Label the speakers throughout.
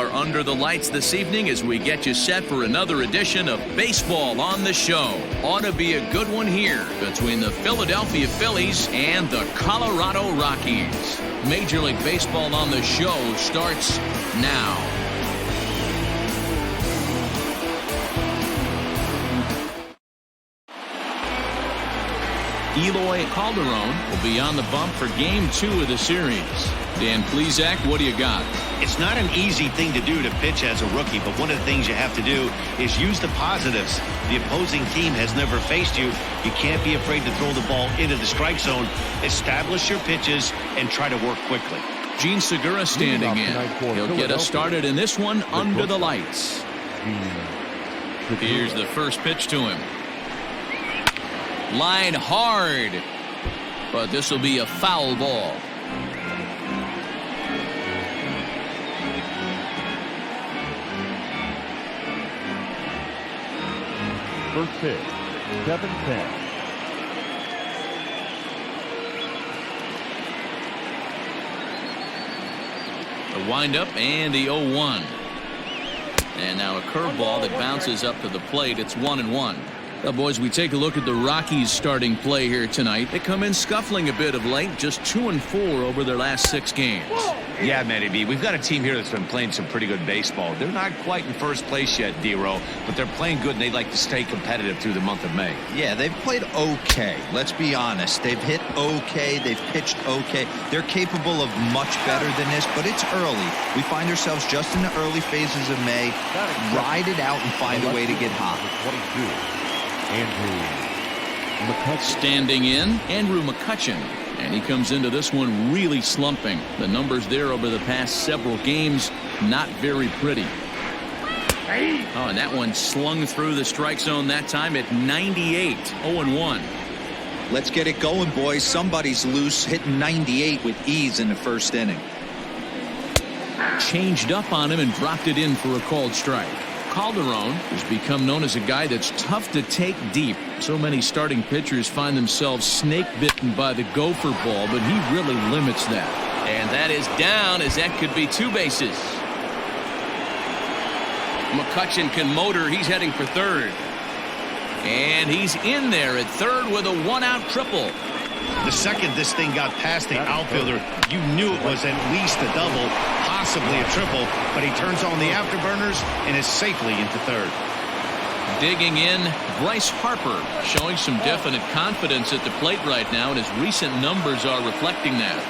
Speaker 1: are under the lights this evening as we get you set for another edition of Baseball on the Show. Ought to be a good one here between the Philadelphia Phillies and the Colorado Rockies. Major League Baseball on the Show starts now. Eloy Calderon will be on the bump for Game 2 of the series. Dan Plesac, what do you got?
Speaker 2: It's not an easy thing to do to pitch as a rookie, but one of the things you have to do is use the positives. The opposing team has never faced you. You can't be afraid to throw the ball into the strike zone. Establish your pitches and try to work quickly.
Speaker 1: Gene Segura standing in. He'll get us started in this one under the lights. Here's the first pitch to him. Line hard, but this will be a foul ball.
Speaker 3: First pitch, 7-10.
Speaker 1: The windup and the 0-1. And now a curveball that bounces up to the plate. It's 1-1. Well, boys, we take a look at the Rockies starting play here tonight. They come in scuffling a bit of late, just 2-4 over their last 6 games.
Speaker 2: Yeah, Matty B, we've got a team here that's been playing some pretty good baseball. They're not quite in first place yet, D-Row, but they're playing good, and they'd like to stay competitive through the month of May.
Speaker 4: Yeah, they've played okay. Let's be honest. They've hit okay. They've pitched okay. They're capable of much better than this, but it's early. We find ourselves just in the early phases of May. Ride it out and find a way to get hot.
Speaker 3: Andrew McCutchen.
Speaker 1: Standing in, Andrew Mccutchen. And he comes into this one really slumping. The numbers there over the past several games, not very pretty. Oh, and that one slung through the strike zone that time at 98. 0-1.
Speaker 4: Let's get it going, boys. Somebody's loose, hitting 98 with ease in the first inning.
Speaker 1: Changed up on him and dropped it in for a called strike. Calderon has become known as a guy that's tough to take deep. So many starting pitchers find themselves snake bitten by the gopher ball, but he really limits that. And that is down, as that could be 2 bases. Mccutchen can motor. He's heading for third. And he's in there at third with a 1-out triple.
Speaker 2: The second this thing got past the outfielder, you knew it was at least a double, possibly a triple, but he turns on the afterburners and is safely into third.
Speaker 1: Digging in, Bryce Harper showing some definite confidence at the plate right now, and his recent numbers are reflecting that.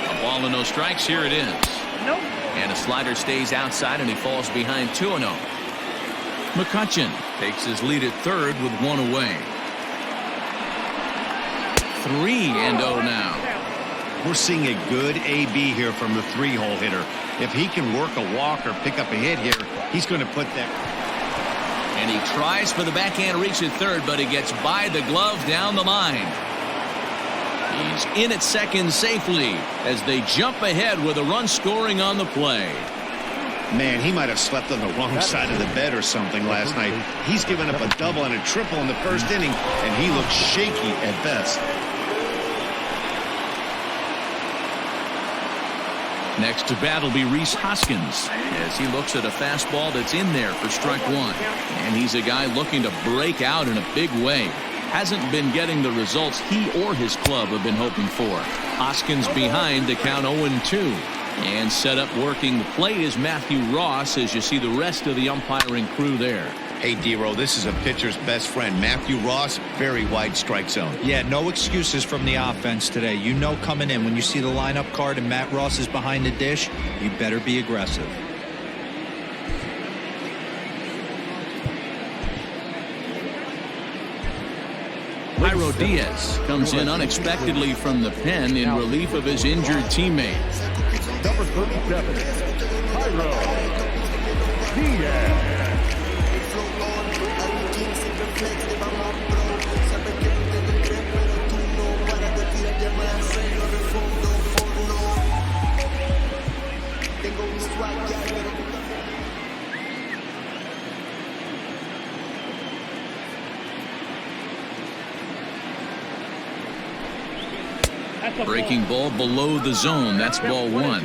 Speaker 1: A ball and no strikes. Here it is. Nope. And a slider stays outside, and he falls behind 2-0. Mccutchen takes his lead at third with 1 away. 3-0 now.
Speaker 2: We're seeing a good AB here from the 3-hole hitter. If he can work a walk or pick up a hit here, he's going to put that.
Speaker 1: And he tries for the backhand reach at third, but he gets by the glove down the line. He's in at second safely as they jump ahead with a run scoring on the play.
Speaker 2: Man, he might have slept on the wrong side of the bed or something last night. He's given up a double and a triple in the first inning, and he looks shaky at best.
Speaker 1: Next to bat will be Rhys Hoskins as he looks at a fastball that's in there for strike 1. And he's a guy looking to break out in a big way. Hasn't been getting the results he or his club have been hoping for. Hoskins behind to count 0-2. And set up working the plate is Matthew Ross as you see the rest of the umpiring crew there.
Speaker 2: Hey, D-Row, this is a pitcher's best friend. Matthew Ross, very wide strike zone.
Speaker 4: Yeah, no excuses from the offense today. You know coming in when you see the lineup card and Matt Ross is behind the dish, you better be aggressive.
Speaker 1: Jairo Diaz comes in unexpectedly from the pen in relief of his injured teammate.
Speaker 3: Number 37, Jairo Diaz.
Speaker 1: Breaking ball below the zone. That's ball 1.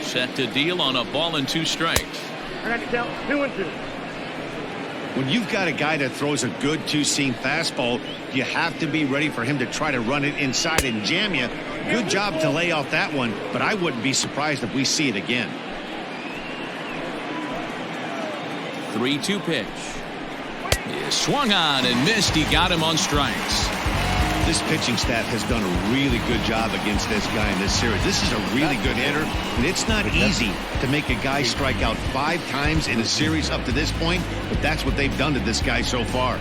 Speaker 1: Set to deal on a ball and 2 strikes.
Speaker 3: I got to count 2-2.
Speaker 2: When you've got a guy that throws a good two-seam fastball, you have to be ready for him to try to run it inside and jam you. Good job to lay off that one, but I wouldn't be surprised if we see it again.
Speaker 1: 3-2 pitch. He swung on and missed. He got him on strikes.
Speaker 2: This pitching staff has done a really good job against this guy in this series. This is a really good hitter, and it's not easy to make a guy strike out 5 times in a series up to this point, but that's what they've done to this guy so far.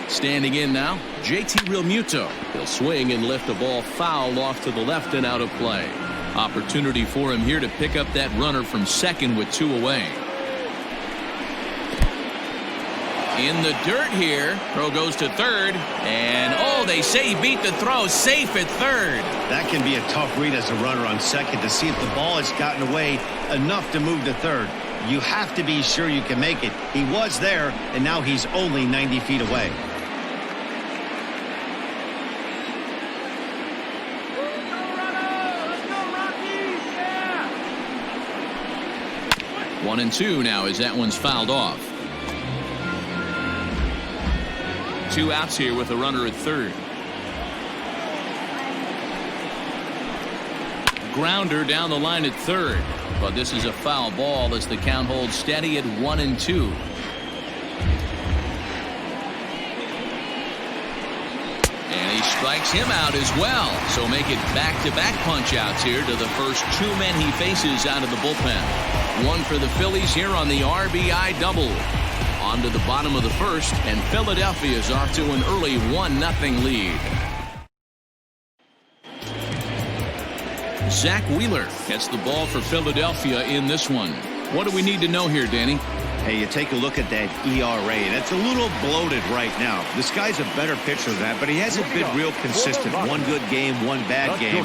Speaker 1: Standing in now, JT Realmuto. He'll swing and lift the ball foul off to the left and out of play. Opportunity for him here to pick up that runner from second with 2 away. In the dirt here. Throw goes to third. And, oh, they say he beat the throw. Safe at third.
Speaker 2: That can be a tough read as a runner on second to see if the ball has gotten away enough to move to third. You have to be sure you can make it. He was there, and now he's only 90 feet away.
Speaker 1: One and 2 now as that one's fouled off. 2 outs here with a runner at third. Grounder down the line at third, but this is a foul ball as the count holds steady at 1 and 2. And he strikes him out as well, so make it back-to-back punch-outs here to the first 2 men he faces out of the bullpen. 1 for the Phillies here on the RBI double. On to the bottom of the first, and Philadelphia is off to an early 1-0 lead. Zach Wheeler gets the ball for Philadelphia in this one. What do we need to know here, Danny?
Speaker 2: Hey, you take a look at that ERA, and it's a little bloated right now. This guy's a better pitcher than that, but he hasn't been real consistent. 1 good game, 1 bad game.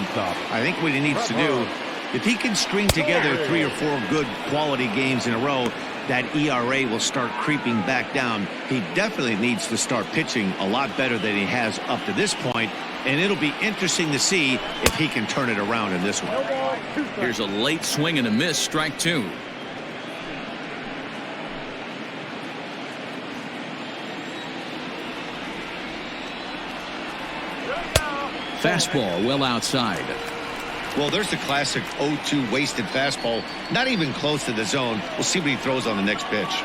Speaker 2: I think what he needs to do, if he can string together 3 or 4 good quality games in a row, that ERA will start creeping back down. He definitely needs to start pitching a lot better than he has up to this point, and it'll be interesting to see if he can turn it around in this one.
Speaker 1: Here's a late swing and a miss, strike 2. Fastball well outside.
Speaker 2: Well, there's the classic 0-2 wasted fastball. Not even close to the zone. We'll see what he throws on the next pitch.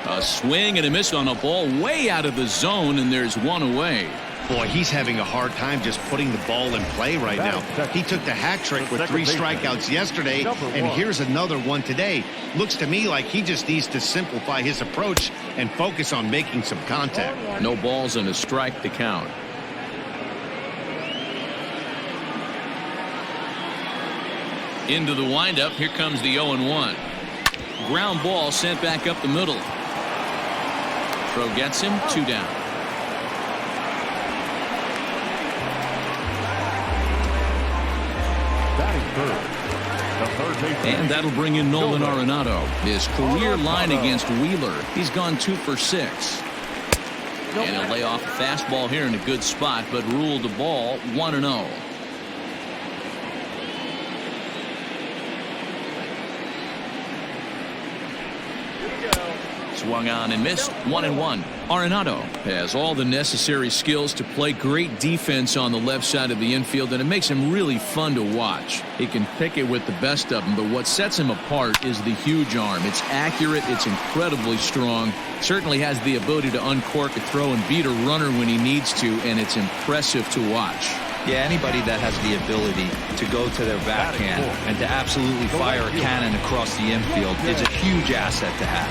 Speaker 1: A swing and a miss on a ball way out of the zone, and there's 1 away.
Speaker 2: Boy, he's having a hard time just putting the ball in play right now. He took the hat trick with 3 strikeouts yesterday, and here's another one today. Looks to me like he just needs to simplify his approach and focus on making some contact.
Speaker 1: No balls and a strike to count. Into the windup. Here comes the 0-1. Ground ball sent back up the middle. Throw gets him. 2 down. And that'll bring in Nolan Arenado. His career line against Wheeler. He's gone 2 for 6. And he'll lay off a fastball here in a good spot, but ruled the ball 1-0. Swung on and missed. 1-1. Arenado has all the necessary skills to play great defense on the left side of the infield, and it makes him really fun to watch. He can pick it with the best of them, but what sets him apart is the huge arm. It's accurate. It's incredibly strong. Certainly has the ability to uncork a throw and beat a runner when he needs to, and it's impressive to watch.
Speaker 4: Yeah, anybody that has the ability to go to their backhand and to absolutely fire a cannon across the infield is a huge asset to have.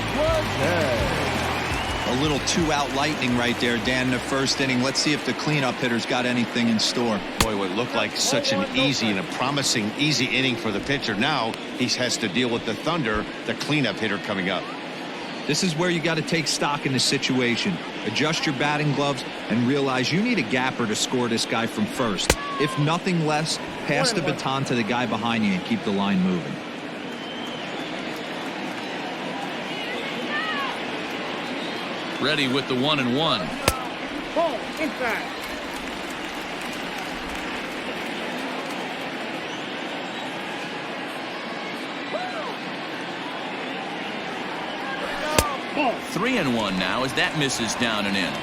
Speaker 4: A little 2-out lightning right there, Dan, in the first inning. Let's see if the cleanup hitter's got anything in store.
Speaker 2: Boy, what looked like such an easy and a promising easy inning for the pitcher. Now he has to deal with the Thunder, the cleanup hitter coming up.
Speaker 4: This is where you got to take stock in the situation. Adjust your batting gloves and realize you need a gapper to score this guy from first. If nothing less, pass the baton to the guy behind you and keep the line moving.
Speaker 1: Ready with the 1-1.
Speaker 3: Ball inside. Ball.
Speaker 1: 3-1 now as that misses down and in.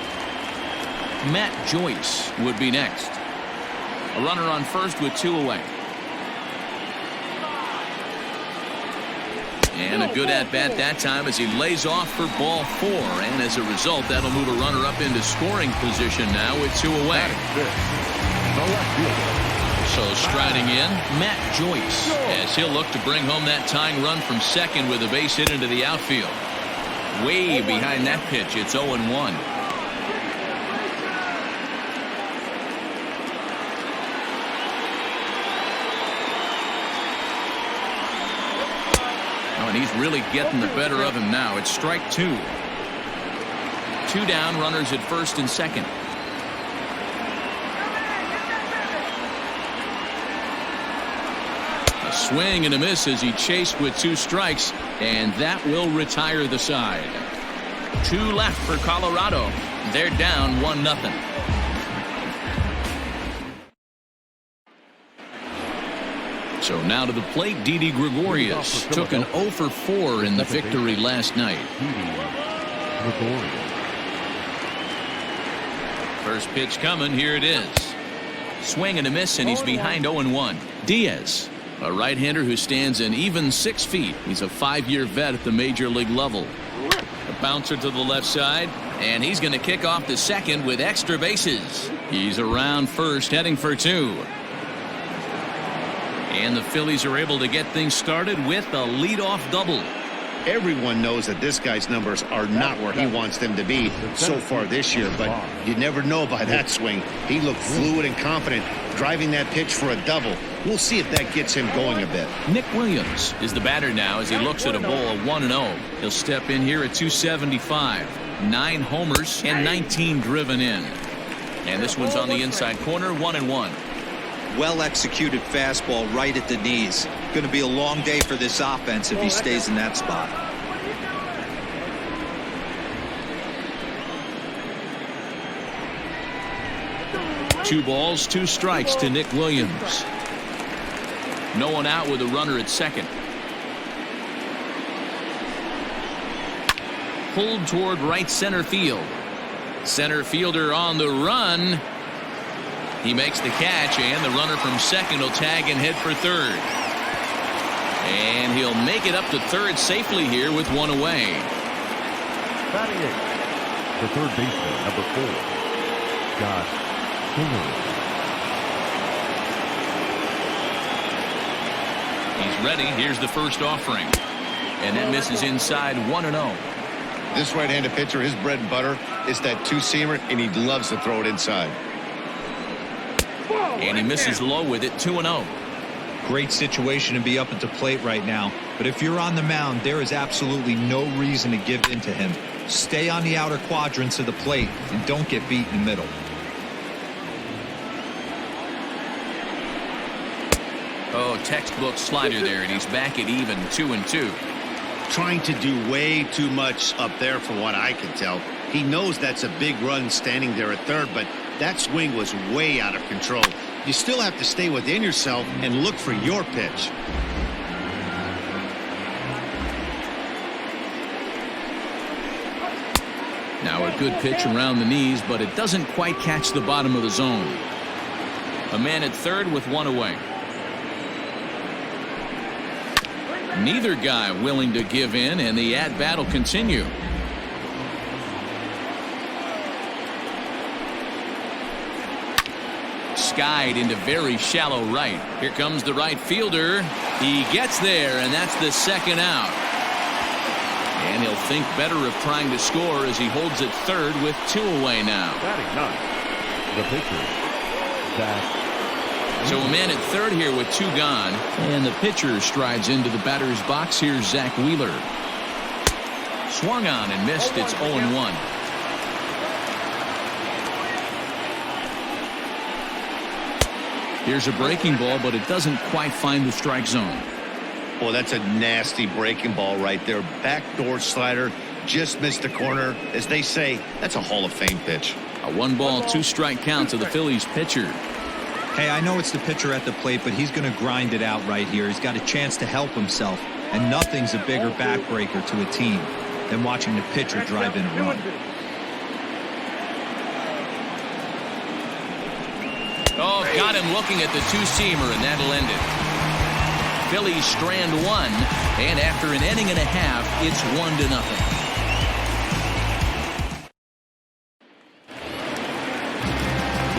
Speaker 1: Matt Joyce would be next. A runner on first with 2 away. And a good at-bat that time as he lays off for ball 4. And as a result, that'll move a runner up into scoring position now with 2 away. So striding in, Matt Joyce, as he'll look to bring home that tying run from second with a base hit into the outfield. Way behind that pitch, it's 0-1. And he's really getting the better of him now. It's strike 2. 2 down, runners at first and second. A swing and a miss as he chased with 2 strikes, and that will retire the side. 2 left for Colorado. They're down 1-0. So now to the plate, Didi Gregorius took an 0 for 4 in the victory last night. First pitch coming, here it is. Swing and a miss, and he's behind 0-1. Diaz, a right-hander who stands an even 6 feet. He's a 5-year vet at the major league level. A bouncer to the left side, and he's going to kick off the second with extra bases. He's around first, heading for 2. And the Phillies are able to get things started with a leadoff double.
Speaker 2: Everyone knows that this guy's numbers are not where he wants them to be so far this year, but you never know by that swing. He looked fluid and confident, driving that pitch for a double. We'll see if that gets him going a bit.
Speaker 1: Nick Williams is the batter now as he looks at a ball of 1-0. He'll step in here at 275. 9 homers and 19 driven in. And this one's on the inside corner, 1-1.
Speaker 4: Well-executed fastball right at the knees. Going to be a long day for this offense if he stays in that spot.
Speaker 1: Two balls, 2 strikes to Nick Williams. No one out with a runner at second. Pulled toward right center field. Center fielder on the run. He makes the catch, and the runner from second will tag and head for third. And he'll make it up to third safely here with 1 away.
Speaker 5: Batting 8, the third baseman, number 4, Josh Taylor.
Speaker 1: He's ready. Here's the first offering. And that misses inside, 1-0.
Speaker 2: This right-handed pitcher, his bread and butter is that 2-seamer, and he loves to throw it inside.
Speaker 1: And he misses low with it, 2-0.
Speaker 4: Great situation to be up at the plate right now. But if you're on the mound, there is absolutely no reason to give in to him. Stay on the outer quadrants of the plate and don't get beat in the middle.
Speaker 1: Oh, textbook slider there, and he's back at even, 2-2.
Speaker 2: Trying to do way too much up there from what I can tell. He knows that's a big run standing there at third, but that swing was way out of control. You still have to stay within yourself and look for your pitch.
Speaker 1: Now a good pitch around the knees, but it doesn't quite catch the bottom of the zone. A man at third with 1 away. Neither guy willing to give in, and the at-bat will continue. Skied into very shallow right. Here comes the right fielder. He gets there, and that's the second out. And he'll think better of trying to score as he holds it third with 2 away now.
Speaker 5: Batting 9, the pitcher, Zach.
Speaker 1: So a man at third here with 2 gone, and the pitcher strides into the batter's box. Here's Zach Wheeler. Swung on and missed. It's 0-1. Here's a breaking ball, but it doesn't quite find the strike zone.
Speaker 2: Well, that's a nasty breaking ball right there. Backdoor slider, just missed the corner. As they say, that's a Hall of Fame pitch.
Speaker 1: A 1-ball, 2-strike count to the Phillies pitcher.
Speaker 4: Hey, I know it's the pitcher at the plate, but he's going to grind it out right here. He's got a chance to help himself, and nothing's a bigger backbreaker to a team than watching the pitcher drive in a run.
Speaker 1: Oh, got him looking at the two-seamer, and that'll end it. Phillies strand one, and after an inning and a half, it's 1-0.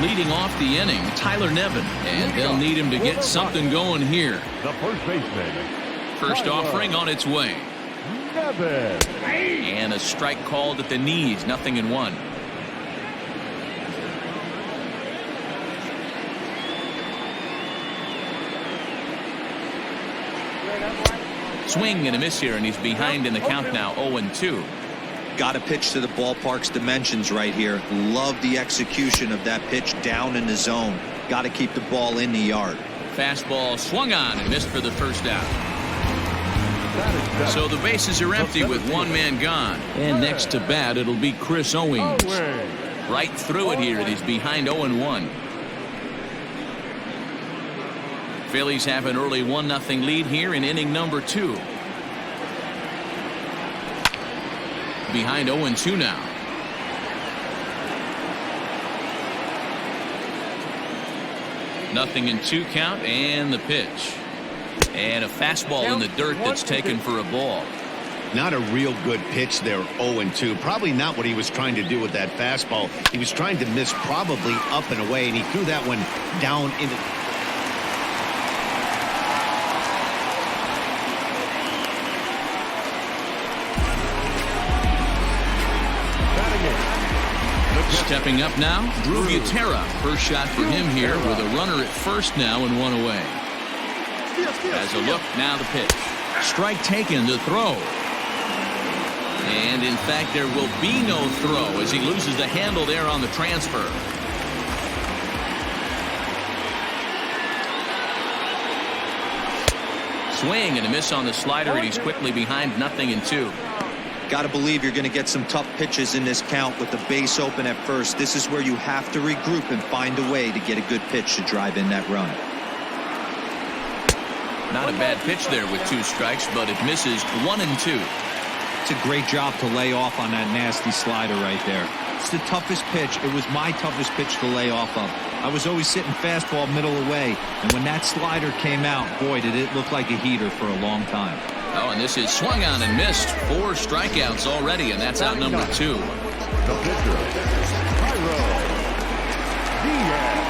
Speaker 1: Leading off the inning, Tyler Nevin, and they'll need him to get something going here.
Speaker 5: The first baseman.
Speaker 1: First
Speaker 5: Tyler
Speaker 1: offering on its way.
Speaker 5: Nevin.
Speaker 1: And a strike called at the knees, 0-1. Swing and a miss here, and he's behind in the count now, 0-2.
Speaker 4: Got to pitch to the ballpark's dimensions right here. Love the execution of that pitch down in the zone. Got to keep the ball in the yard.
Speaker 1: Fastball swung on and missed for the first out. So the bases are empty with one man gone. And next to bat, it'll be Chris Owings. Right through it here, and he's behind 0-1. Phillies have an early 1-0 lead here in inning number 2. Behind 0-2 now. Nothing in 2 count, and the pitch. And a fastball in the dirt that's taken for a ball.
Speaker 2: Not a real good pitch there, 0-2. Probably not what he was trying to do with that fastball. He was trying to miss probably up and away, and he threw that one down into...
Speaker 1: Stepping up now, Drew Butera. First shot for him here with a runner at first now and 1 away. As a look, now the pitch. Strike taken to throw. And in fact, there will be no throw as he loses the handle there on the transfer. Swing and a miss on the slider, and he's quickly behind 0-2.
Speaker 4: Got to believe you're going to get some tough pitches in this count with the base open at first. This is where you have to regroup and find a way to get a good pitch to drive in that run.
Speaker 1: Not a bad pitch there with 2 strikes, but it misses 1-2.
Speaker 4: It's a great job to lay off on that nasty slider right there. It's the toughest pitch. It was my toughest pitch to lay off of. I was always sitting fastball middle away, and when that slider came out, boy, did it look like a heater for a long time.
Speaker 1: Oh, and this is swung on and missed. 4 strikeouts already, and that's out number 2.
Speaker 5: The pitcher, Cairo Diaz.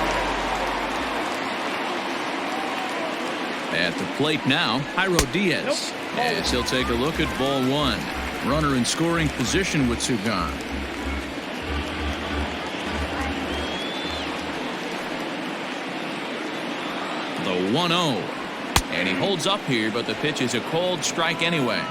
Speaker 1: At the plate now, Cairo Diaz. As he'll take a look at ball 1. Runner in scoring position with 2 gone. The 1-0. And he holds up here, but the pitch is a cold strike anyway.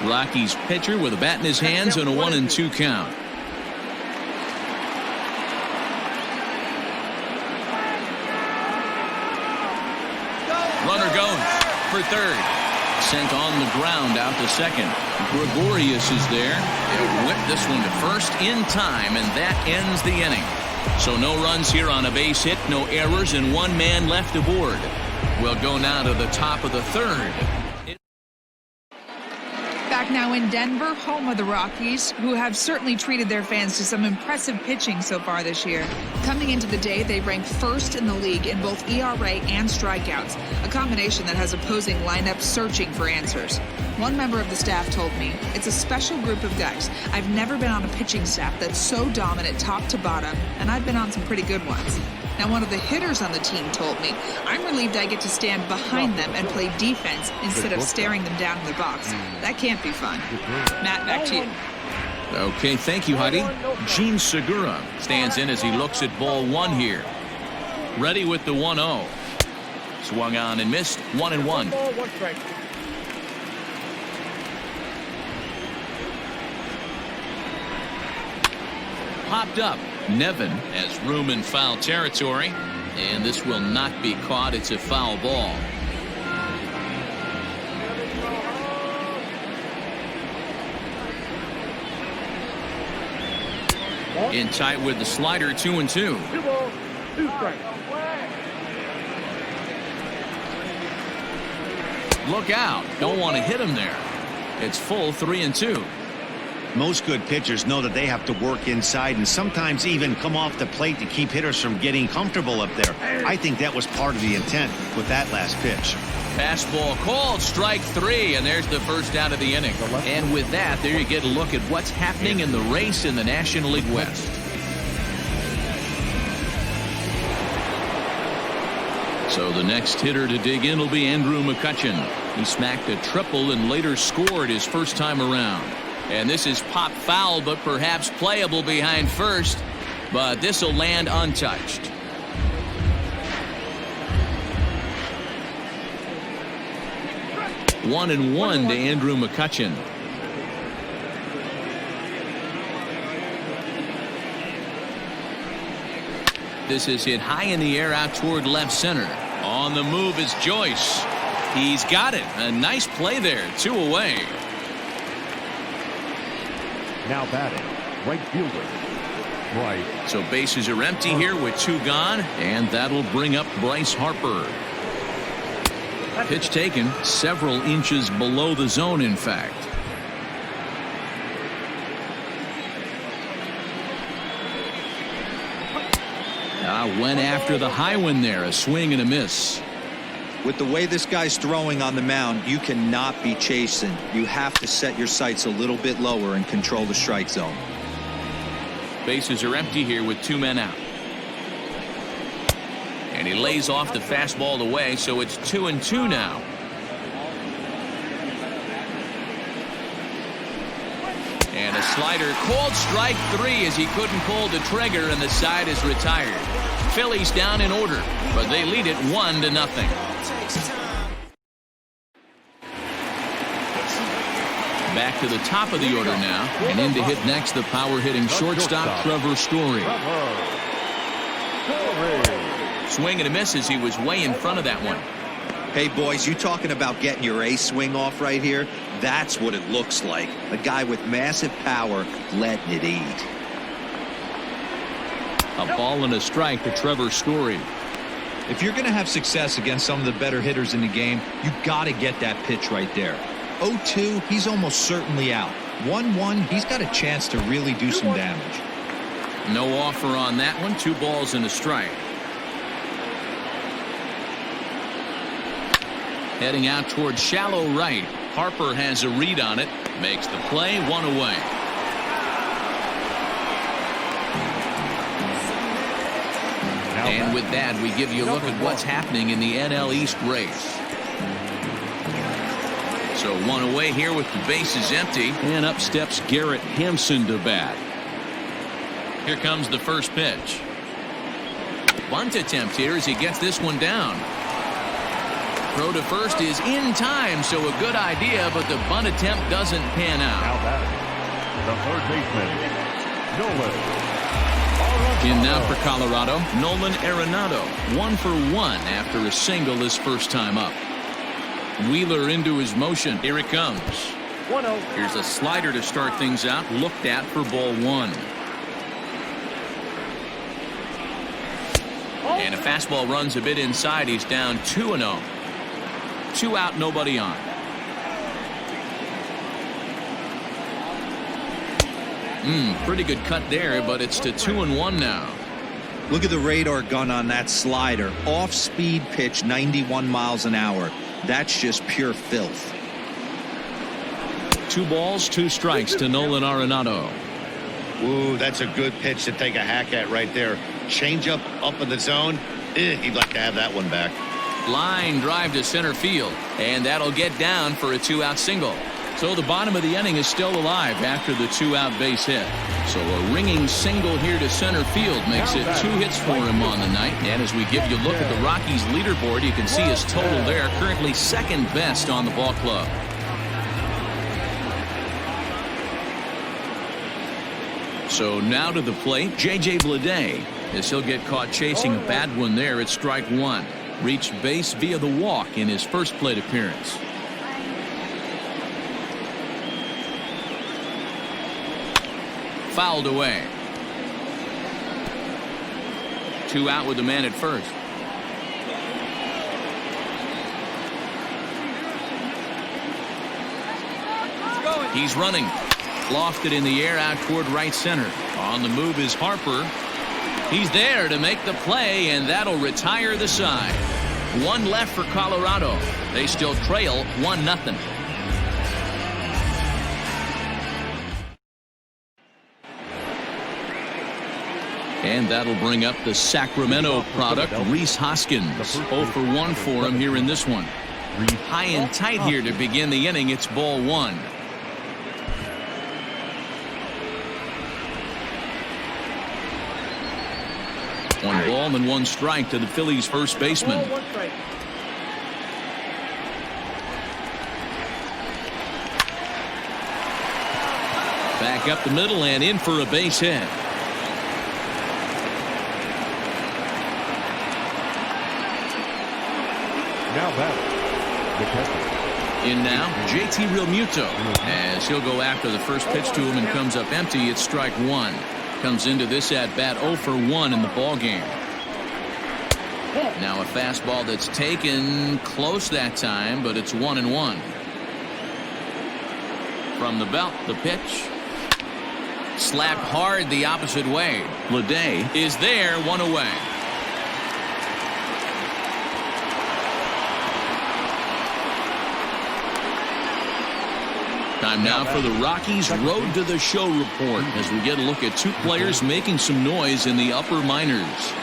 Speaker 1: Rockies pitcher with a bat in his hands and a 1-2 count. Runner goes for third. Sent on the ground out to second. Gregorius is there. They'll whip this one to first in time, and that ends the inning. So no runs here on a base hit, no errors, and 1 man left aboard. We'll go now to the top of the 3rd.
Speaker 6: Back now in Denver, home of the Rockies, who have certainly treated their fans to some impressive pitching so far this year. Coming into the day, they rank first in the league in both ERA and strikeouts, a combination that has opposing lineups searching for answers. One member of the staff told me, it's a special group of guys. I've never been on a pitching staff that's so dominant top to bottom, and I've been on some pretty good ones. Now, one of the hitters on the team told me, I'm relieved I get to stand behind them and play defense instead of staring them down in the box. That can't be fun. Matt, back to you.
Speaker 1: Okay, thank you, Heidi. Gene Segura stands in as he looks at ball 1 here. Ready with the 1-0. Swung on and missed. 1-1.
Speaker 3: 1 strike.
Speaker 1: Popped up. Nevin has room in foul territory, and this will not be caught. It's a foul ball. In tight with the slider, 2-2.
Speaker 3: 2 balls, 2 strikes.
Speaker 1: Look out. Don't want to hit him there. It's full 3-2.
Speaker 2: Most good pitchers know that they have to work inside and sometimes even come off the plate to keep hitters from getting comfortable up there. I think that was part of the intent with that last pitch.
Speaker 1: Fastball called, strike 3, and there's the first out of the inning. And with that, there you get a look at what's happening in the race in the National League West. So the next hitter to dig in will be Andrew Mccutchen. He smacked a triple and later scored his first time around. And this is pop foul, but perhaps playable behind first. But this will land untouched. One and one to Andrew Mccutchen. This is hit high in the air out toward left center. On the move is Joyce. He's got it. A nice play there. 2 away.
Speaker 5: Now batting, right fielder, Bryce.
Speaker 1: So bases are empty here with 2 gone, and that'll bring up Bryce Harper. Pitch taken several inches below the zone, in fact. Went after the high one there. A swing and a miss.
Speaker 4: With the way this guy's throwing on the mound, you cannot be chasing. You have to set your sights a little bit lower and control the strike zone.
Speaker 1: Bases are empty here with 2 men out. And he lays off the fastball away, so it's 2-2 now. And a slider called strike 3 as he couldn't pull the trigger, and the side is retired. Phillies down in order, but they lead it 1-0. Back to the top of the order now, and in to hit next the power hitting shortstop Trevor Story. Swing and a miss as he was way in front of that one.
Speaker 4: Hey boys, you talking about getting your A swing off right here? That's what it looks like. A guy with massive power letting it eat.
Speaker 1: A ball and a strike to Trevor Story.
Speaker 4: If you're going to have success against some of the better hitters in the game, you got to get that pitch right there. 0-2, he's almost certainly out. 1-1, he's got a chance to really do some damage.
Speaker 1: No offer on that one. 2 balls and a strike. Heading out towards shallow right. Harper has a read on it. Makes the play. 1 away. And with that, we give you a look at what's happening in the NL East race. So 1 away here with the bases empty. And up steps Garrett Hampson to bat. Here comes the first pitch. Bunt attempt here as he gets this one down. Throw to first is in time, so a good idea, but the bunt attempt doesn't pan out.
Speaker 5: Now batting, the third baseman, Nolan.
Speaker 1: In now for Colorado, Nolan Arenado. 1 for 1 after a single his first time up. Wheeler into his motion. Here it comes.
Speaker 3: 1-0.
Speaker 1: Here's a slider to start things out. Looked at for ball 1. And a fastball runs a bit inside. He's down 2-0. 2 out, nobody on. Pretty good cut there, but it's to 2-1 now.
Speaker 4: Look at the radar gun on that slider. Off-speed pitch, 91 miles an hour. That's just pure filth.
Speaker 1: 2 balls, 2 strikes to Nolan Arenado.
Speaker 2: Ooh, that's a good pitch to take a hack at right there. Change up in the zone. He'd like to have that one back.
Speaker 1: Line drive to center field, and that'll get down for a 2-out single. So the bottom of the inning is still alive after the 2-out base hit. So a ringing single here to center field makes it 2 hits for him on the night. And as we give you a look at the Rockies leaderboard, you can see his total there, currently second best on the ball club. So now to the plate, J.J. Bleday, as he'll get caught chasing a bad one there at strike one. Reached base via the walk in his first plate appearance. Fouled away. 2 out with the man at first. He's running. Lofted in the air out toward right center. On the move is Harper. He's there to make the play, and that'll retire the side. 1 left for Colorado. They still trail 1-0. And that'll bring up the Sacramento product, Rhys Hoskins. 0 for 1 for him here in this one. High and tight here to begin the inning. It's ball 1. One ball and 1 strike to the Phillies first baseman. Back up the middle and in for a base hit.
Speaker 5: Now batting, Mccutchen.
Speaker 1: In now, JT Realmuto, as he'll go after the first pitch to him and comes up empty. It's strike 1. Comes into this at bat 0 for 1 in the ball game. Now a fastball that's taken close that time, but it's 1-1. From the belt, the pitch. Slapped hard the opposite way. Bleday is there, 1 away. Time now for the Rockies Road to the Show report as we get a look at 2 players making some noise in the upper minors.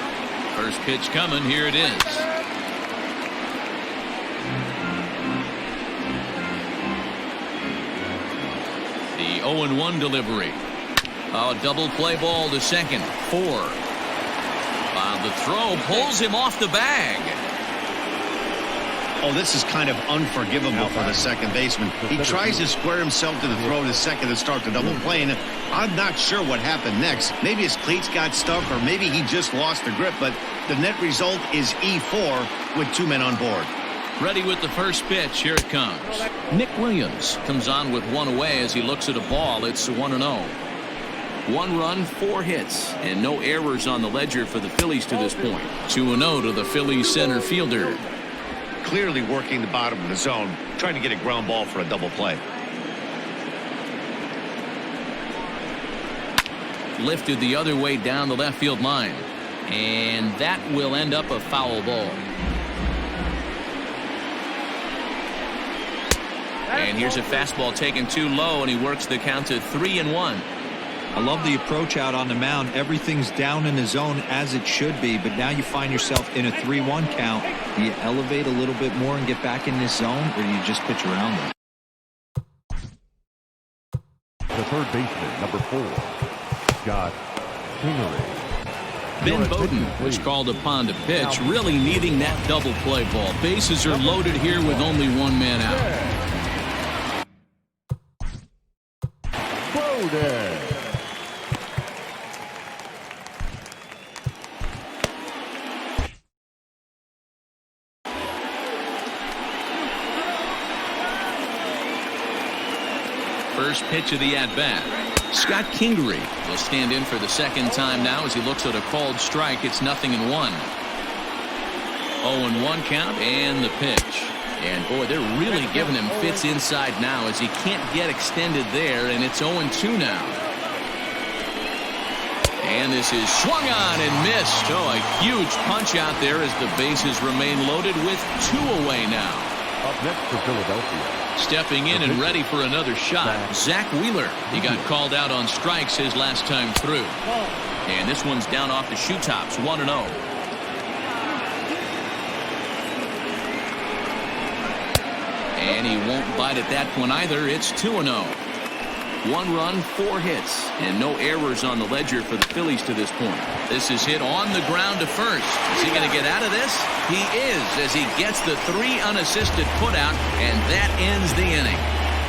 Speaker 1: First pitch coming. Here it is. The 0-1 delivery. A double play ball to second. 4. The throw pulls him off the bag.
Speaker 2: Oh, this is kind of unforgivable for the second baseman. He tries to square himself to the throw to second to start the double play, and I'm not sure what happened next. Maybe his cleats got stuck, or maybe he just lost the grip, but the net result is E4 with 2 men on board.
Speaker 1: Ready with the first pitch. Here it comes. Nick Williams comes on with 1 away as he looks at a ball. It's 1-0. 1 run, 4 hits, and no errors on the ledger for the Phillies to this point. 2-0 to the Phillies center fielder.
Speaker 2: Clearly working the bottom of the zone, trying to get a ground ball for a double play.
Speaker 1: Lifted the other way down the left field line, and that will end up a foul ball. And here's a fastball taken too low, and he works the count to 3-1.
Speaker 4: I love the approach out on the mound. Everything's down in the zone as it should be, but now you find yourself in a 3-1 count. Do you elevate a little bit more and get back in this zone, or do you just pitch around it?
Speaker 5: The third baseman, number 4, Scott Kingery.
Speaker 1: Ben Bowden was called upon to pitch, really needing that double play ball. Bases are loaded here with only 1 man out.
Speaker 5: Bowden.
Speaker 1: First pitch of the at-bat. Scott Kingery will stand in for the second time now as he looks at a called strike. It's 0-1. 0-1 count and the pitch. And boy, they're really giving him fits inside now as he can't get extended there, and it's 0-2 now. And this is swung on and missed. Oh, a huge punch out there as the bases remain loaded with 2 away now.
Speaker 5: Up next for Philadelphia.
Speaker 1: Stepping in and ready for another shot, Zach Wheeler. He got called out on strikes his last time through. And this one's down off the shoe tops, 1-0. And he won't bite at that one either. It's 2-0. 1 run, 4 hits, and no errors on the ledger for the Phillies to this point. This is hit on the ground to first. Is he going to get out of this? He is, as he gets the 3 unassisted putout, and that ends the inning.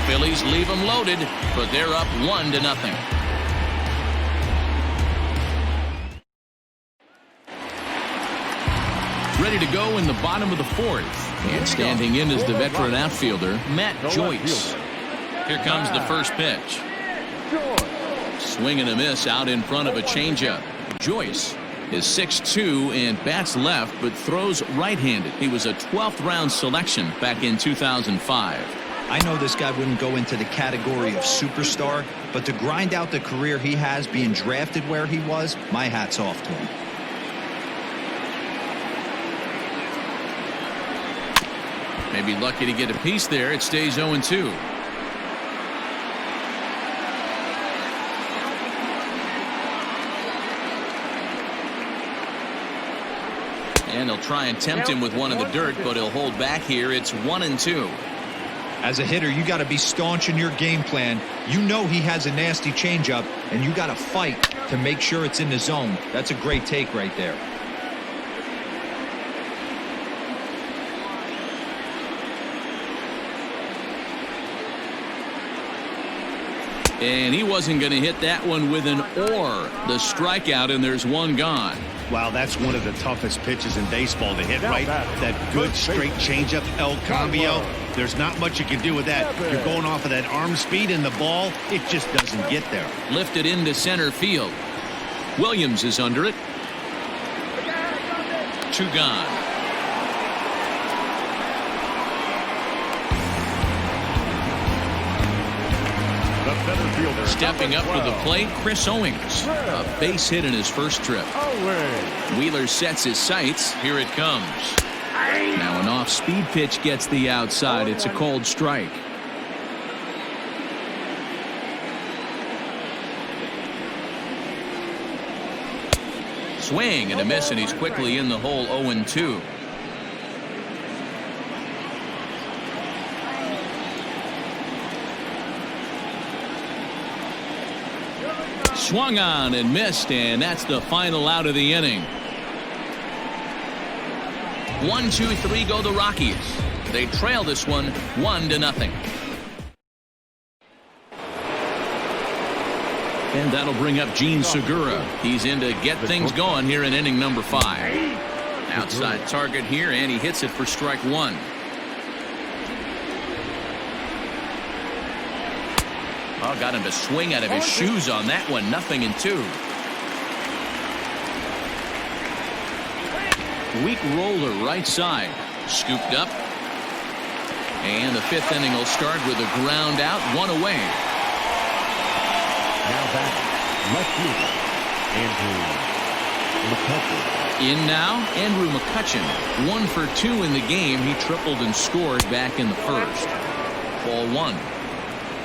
Speaker 1: Phillies leave them loaded, but they're up 1-0. ready to go in the bottom of the fourth. And standing in is the veteran outfielder, Matt Joyce. Here comes the first pitch. Swing and a miss out in front of a changeup. Joyce is 6'2" and bats left, but throws right-handed. He was a 12th round selection back in 2005.
Speaker 4: I know this guy wouldn't go into the category of superstar, but to grind out the career he has being drafted where he was, my hat's off to him.
Speaker 1: Maybe lucky to get a piece there. It stays 0-2. And they'll try and tempt him with one in the dirt, but he'll hold back here. It's 1-2.
Speaker 4: As a hitter, you got to be staunch in your game plan. You know he has a nasty changeup, and you got to fight to make sure it's in the zone. That's a great take right there.
Speaker 1: And he wasn't going to hit that one with an or. The strikeout, and there's one gone.
Speaker 2: Wow, that's one of the toughest pitches in baseball to hit, right? That good straight changeup, El Cambio. There's not much you can do with that. You're going off of that arm speed, and the ball, it just doesn't get there.
Speaker 1: Lifted into center field. Williams is under it. 2 gone. Stepping up to the plate, Chris Owings. A base hit in his first trip. Wheeler sets his sights. Here it comes. Now an off-speed pitch gets the outside. It's a cold strike. Swing and a miss, and he's quickly in the hole. 0-2. Swung on and missed, and that's the final out of the inning. 1-2-3 go the Rockies. They trail this one 1-0. And that'll bring up Gene Segura. He's in to get things going here in inning number 5. Outside target here, and he hits it for strike 1. Oh, got him to swing out of his shoes on that one. 0-2. Weak roller right side. Scooped up. And the 5th inning will start with a ground out, 1 away.
Speaker 5: Now back, left fielder, Andrew McCutchen.
Speaker 1: In now, Andrew Mccutchen. 1 for 2 in the game. He tripled and scored back in the first. Ball 1.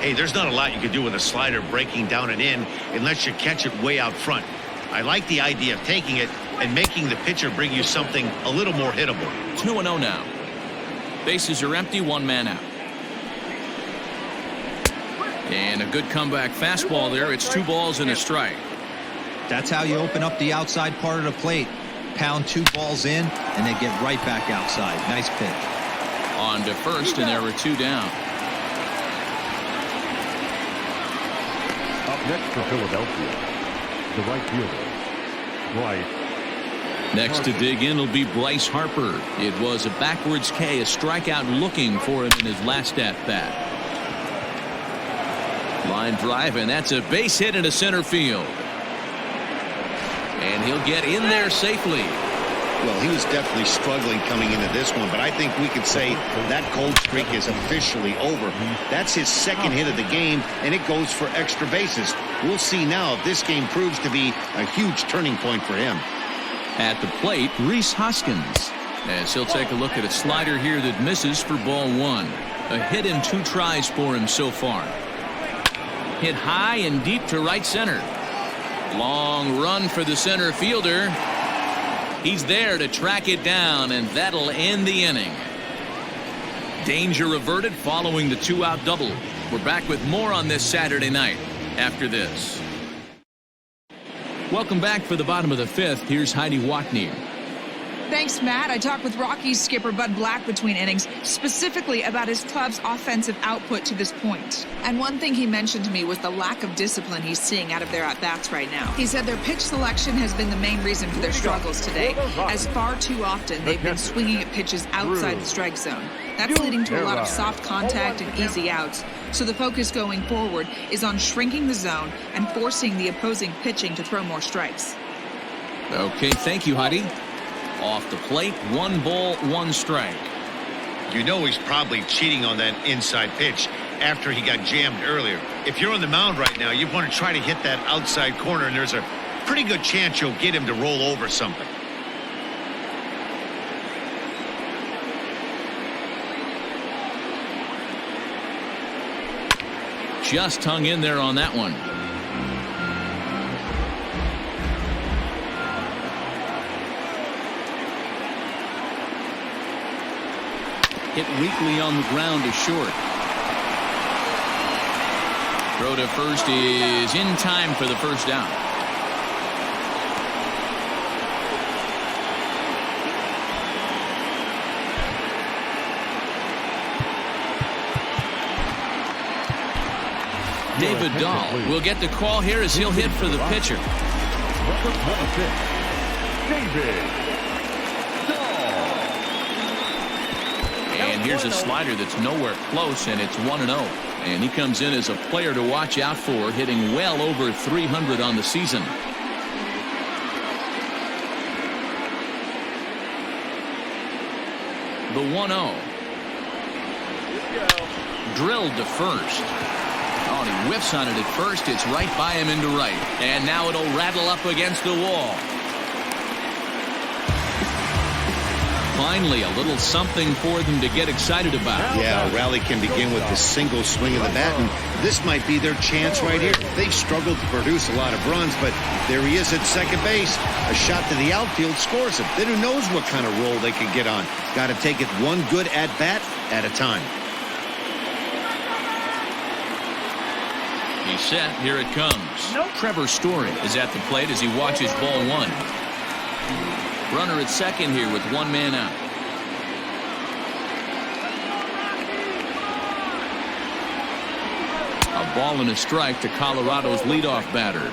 Speaker 2: Hey, there's not a lot you can do with a slider breaking down and in unless you catch it way out front. I like the idea of taking it and making the pitcher bring you something a little more hittable.
Speaker 1: 2-0 now. Bases are empty, 1 man out. And a good comeback fastball there. It's 2 balls and a strike.
Speaker 4: That's how you open up the outside part of the plate. Pound 2 balls in, and they get right back outside. Nice pitch.
Speaker 1: On to first, and there were 2 down.
Speaker 5: Up next for Philadelphia, the right fielder, Bryce.
Speaker 1: Next to dig in will be Bryce Harper. It was a backwards K, a strikeout looking for him in his last at-bat. Line drive, and that's a base hit into center field. And he'll get in there safely.
Speaker 2: Well, he was definitely struggling coming into this one, but I think we could say that cold streak is officially over. That's his 2nd hit of the game, and it goes for extra bases. We'll see now if this game proves to be a huge turning point for him.
Speaker 1: At the plate, Rhys Hoskins, as he'll take a look at a slider here that misses for ball 1. A hit in 2 tries for him so far. Hit high and deep to right center. Long run for the center fielder. He's there to track it down, and that'll end the inning. Danger averted following the 2-out double. We're back with more on this Saturday night after this. Welcome back for the bottom of the 5th. Here's Heidi Watney.
Speaker 6: Thanks, Matt. I talked with Rockies skipper Bud Black between innings, specifically about his club's offensive output to this point. And one thing he mentioned to me was the lack of discipline he's seeing out of their at-bats right now. He said their pitch selection has been the main reason for their struggles today, as far too often they've been swinging at pitches outside the strike zone. That's leading to a lot of soft contact and easy outs. So the focus going forward is on shrinking the zone and forcing the opposing pitching to throw more strikes.
Speaker 1: Okay, thank you, Heidi. Off the plate, 1 ball, 1 strike.
Speaker 2: You know he's probably cheating on that inside pitch after he got jammed earlier. If you're on the mound right now, you want to try to hit that outside corner, and there's a pretty good chance you'll get him to roll over something.
Speaker 1: Just hung in there on that one. Hit weakly on the ground to short. Throw to first is in time for the first down. David Dahl will get the call here as he'll hit for the pitcher.
Speaker 5: Number 26, David.
Speaker 1: And here's a slider that's nowhere close, and it's 1-0. And he comes in as a player to watch out for, hitting well over 300 on the season. The 1-0. Drilled to first. Oh, and he whiffs on it at first. It's right by him into right. And now it'll rattle up against the wall. Finally, a little something for them to get excited about.
Speaker 2: Yeah, a rally can begin with a single swing of the bat, and this might be their chance right here. They've struggled to produce a lot of runs, but there he is at second base. A shot to the outfield scores him. Then who knows what kind of roll they can get on. Got to take it one good at-bat at a time.
Speaker 1: He's set. Here it comes. Trevor Story is at the plate as he watches ball 1. Runner at second here with 1 man out. A ball and a strike to Colorado's leadoff batter.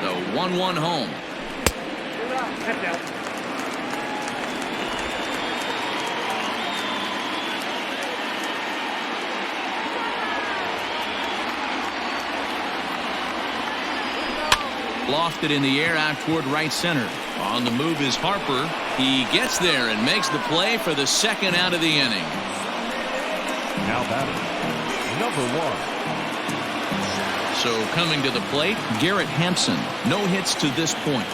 Speaker 1: The 1-1 home. Lofted in the air out toward right center. On the move is Harper. He gets there and makes the play for the second out of the inning.
Speaker 5: Now batting, number 1.
Speaker 1: So coming to the plate, Garrett Hampson. No hits to this point.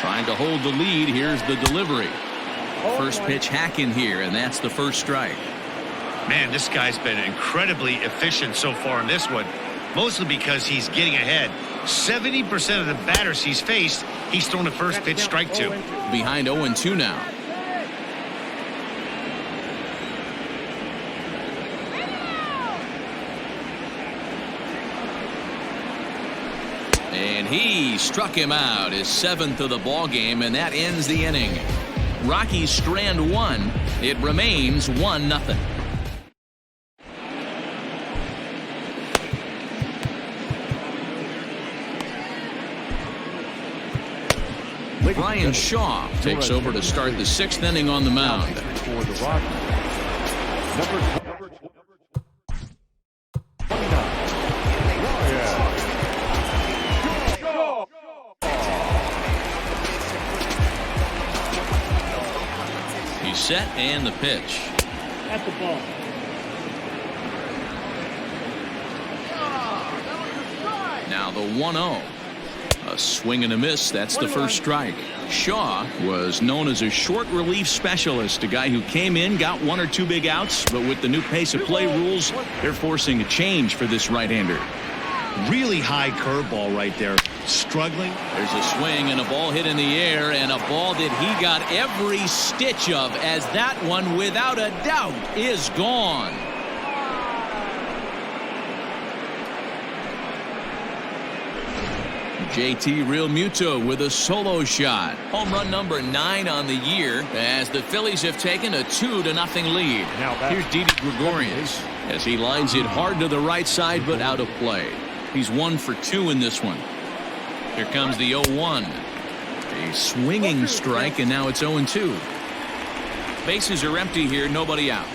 Speaker 1: Trying to hold the lead. Here's the delivery. First pitch hack in here, and that's the first strike.
Speaker 2: Man, this guy's been incredibly efficient so far in this one, mostly because he's getting ahead. 70% of the batters he's faced, he's thrown a first pitch strike to.
Speaker 1: Behind 0-2 now. And he struck him out, his 7th of the ball game, and that ends the inning. Rockies strand 1. It remains 1-0. Brian Shaw takes over to start the 6th inning on the mound.
Speaker 5: For the Rockies, number 29,
Speaker 1: He's set and the pitch.
Speaker 3: At the ball.
Speaker 1: Now the 1-0. A swing and a miss. That's the first strike. Shaw was known as a short relief specialist, a guy who came in, got 1 or 2 big outs, but with the new pace of play rules, they're forcing a change for this right-hander.
Speaker 2: Really high curveball right there. Struggling.
Speaker 1: There's a swing and a ball hit in the air, and a ball that he got every stitch of, as that one, without a doubt, is gone. JT Realmuto with a solo shot. Home run number 9 on the year, as the Phillies have taken a 2-0 lead. Here's Didi Gregorius as he lines it hard to the right side, but out of play. He's 1 for 2 in this one. Here comes the 0-1. A swinging strike, and now it's 0-2. Bases are empty here, nobody out.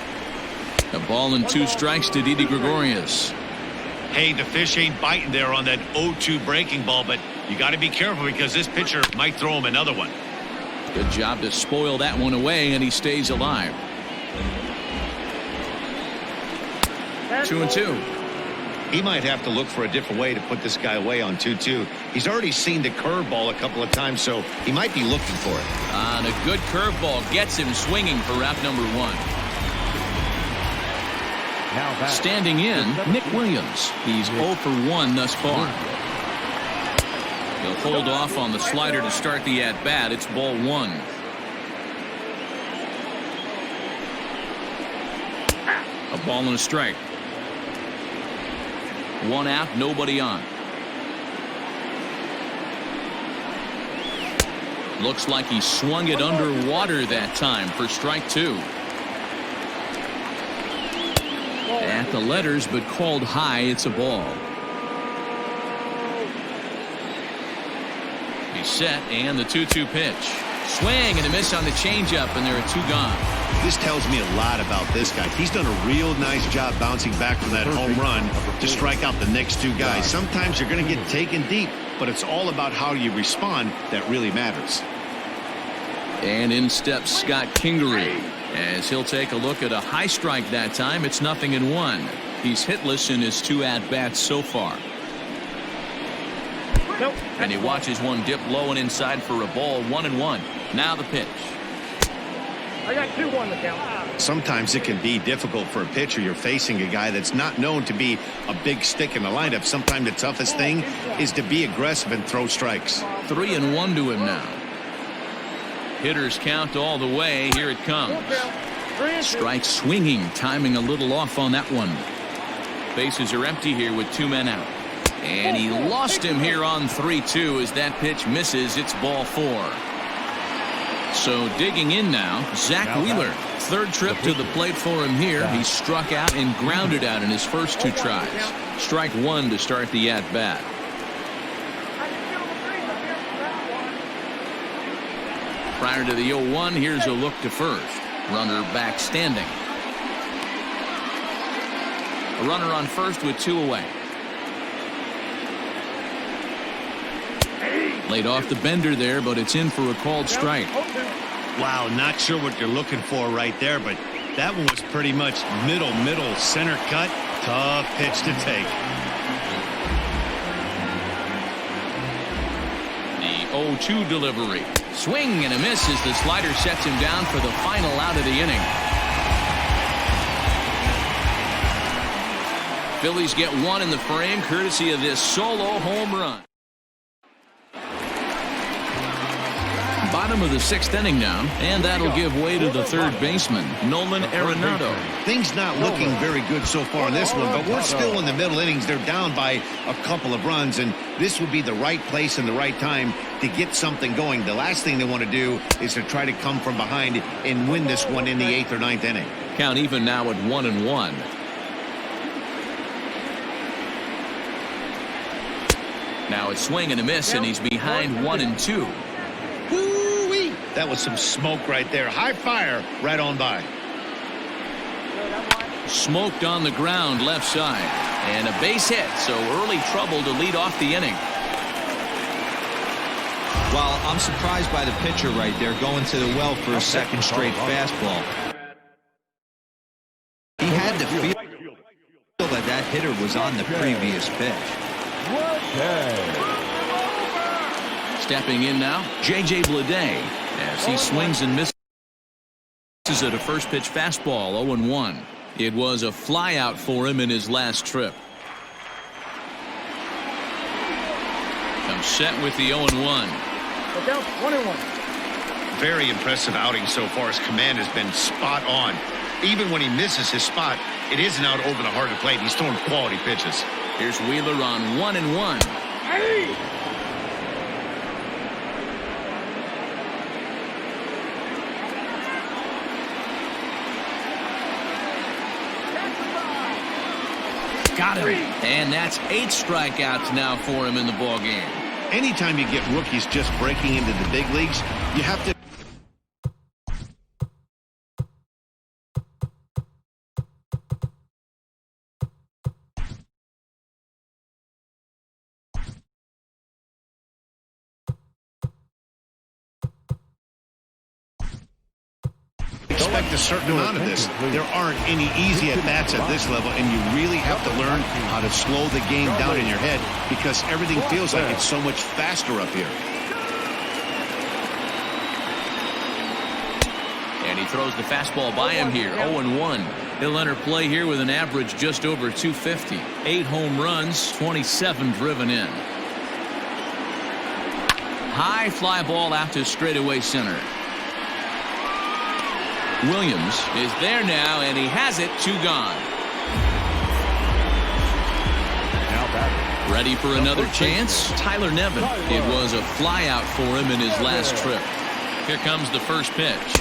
Speaker 1: A ball and 2 strikes to Didi Gregorius.
Speaker 2: Hey, the fish ain't biting there on that 0-2 breaking ball, but you got to be careful because this pitcher might throw him another one.
Speaker 1: Good job to spoil that one away, and he stays alive. 2-2.
Speaker 2: He might have to look for a different way to put this guy away on 2-2. He's already seen the curveball a couple of times, so he might be looking for it.
Speaker 1: And a good curveball gets him swinging for out number 1. Standing in, Nick Williams. He's 0 for 1 thus far. He'll hold off on the slider to start the at-bat. It's ball 1. A ball and a strike. 1 out, nobody on. Looks like he swung it underwater that time for strike 2. At the letters, but called high. It's a ball. He's set, and the 2-2 pitch. Swing and a miss on the changeup, and there are 2 gone.
Speaker 2: This tells me a lot about this guy. He's done a real nice job bouncing back from that home run to strike out the next 2 guys. Sometimes you're going to get taken deep, but it's all about how you respond that really matters.
Speaker 1: And in steps Scott Kingery, as he'll take a look at a high strike that time. It's 0-1. He's hitless in his 2 at-bats so far.
Speaker 3: Nope.
Speaker 1: And he watches one dip low and inside for a ball. 1-1. Now the pitch.
Speaker 3: I got 2-1 to count.
Speaker 2: Sometimes it can be difficult for a pitcher. You're facing a guy that's not known to be a big stick in the lineup. Sometimes the toughest thing is to be aggressive and throw strikes.
Speaker 1: 3-1 to him now. Hitters count all the way. Here it comes. Strike swinging, timing a little off on that one. Bases are empty here with 2 men out. And he lost him here on 3-2 as that pitch misses. It's ball 4. So digging in now, Zach Wheeler. 3rd trip to the plate for him here. He struck out and grounded out in his first 2 tries. Strike 1 to start the at-bat. Prior to the 0-1, here's a look to first. Runner back standing. A runner on first with 2 away. Laid off the bender there, but it's in for a called strike.
Speaker 2: Wow, not sure what you're looking for right there, but that one was pretty much middle, center cut. Tough pitch to take.
Speaker 1: The 0-2 delivery. Swing and a miss as the slider sets him down for the final out of the inning. Phillies get 1 in the frame courtesy of this solo home run. Bottom of the 6th inning now, and that'll give way to the 3rd baseman, Nolan Arenado.
Speaker 2: Things not looking very good so far in this one, but we're still in the middle innings. They're down by a couple of runs, and this would be the right place and the right time to get something going. The last thing they want to do is to try to come from behind and win this one in the 8th or 9th inning.
Speaker 1: Count even now at 1-1. Now it's swing and a miss, and he's behind 1-2.
Speaker 2: Woo-wee. That was some smoke right there. High fire right on by.
Speaker 1: Smoked on the ground left side, and a base hit, so early trouble to lead off the inning.
Speaker 4: Well, I'm surprised by the pitcher right there going to the well for a 2nd straight fastball. He had to feel that that hitter was on the previous pitch.
Speaker 1: Stepping in now, J.J. Bleday, as he swings and misses at a first pitch fastball. 0-1. It was a flyout for him in his last trip. Comes set with the 0-1.
Speaker 3: Look out, 1-1.
Speaker 2: Very impressive outing so far. His command has been spot on. Even when he misses his spot, it isn't out over the heart of the plate. He's throwing quality pitches.
Speaker 1: Here's Wheeler on 1-1.
Speaker 3: Hey!
Speaker 1: Got him. And that's 8 strikeouts now for him in the ball game.
Speaker 2: Anytime you get rookies just breaking into the big leagues, you have to expect a certain amount of this. There aren't any easy at-bats at this level, and you really have to learn how to slow the game down in your head because everything feels like it's so much faster up here.
Speaker 1: And he throws the fastball by him here. 0-1. He'll enter play here with an average just over 250. 8 home runs, 27 driven in. High fly ball out to straightaway center. Williams is there now, and he has it. 2 gone. Ready for another chance? Tyler Nevin. It was a flyout for him in his last trip. Here comes the first pitch.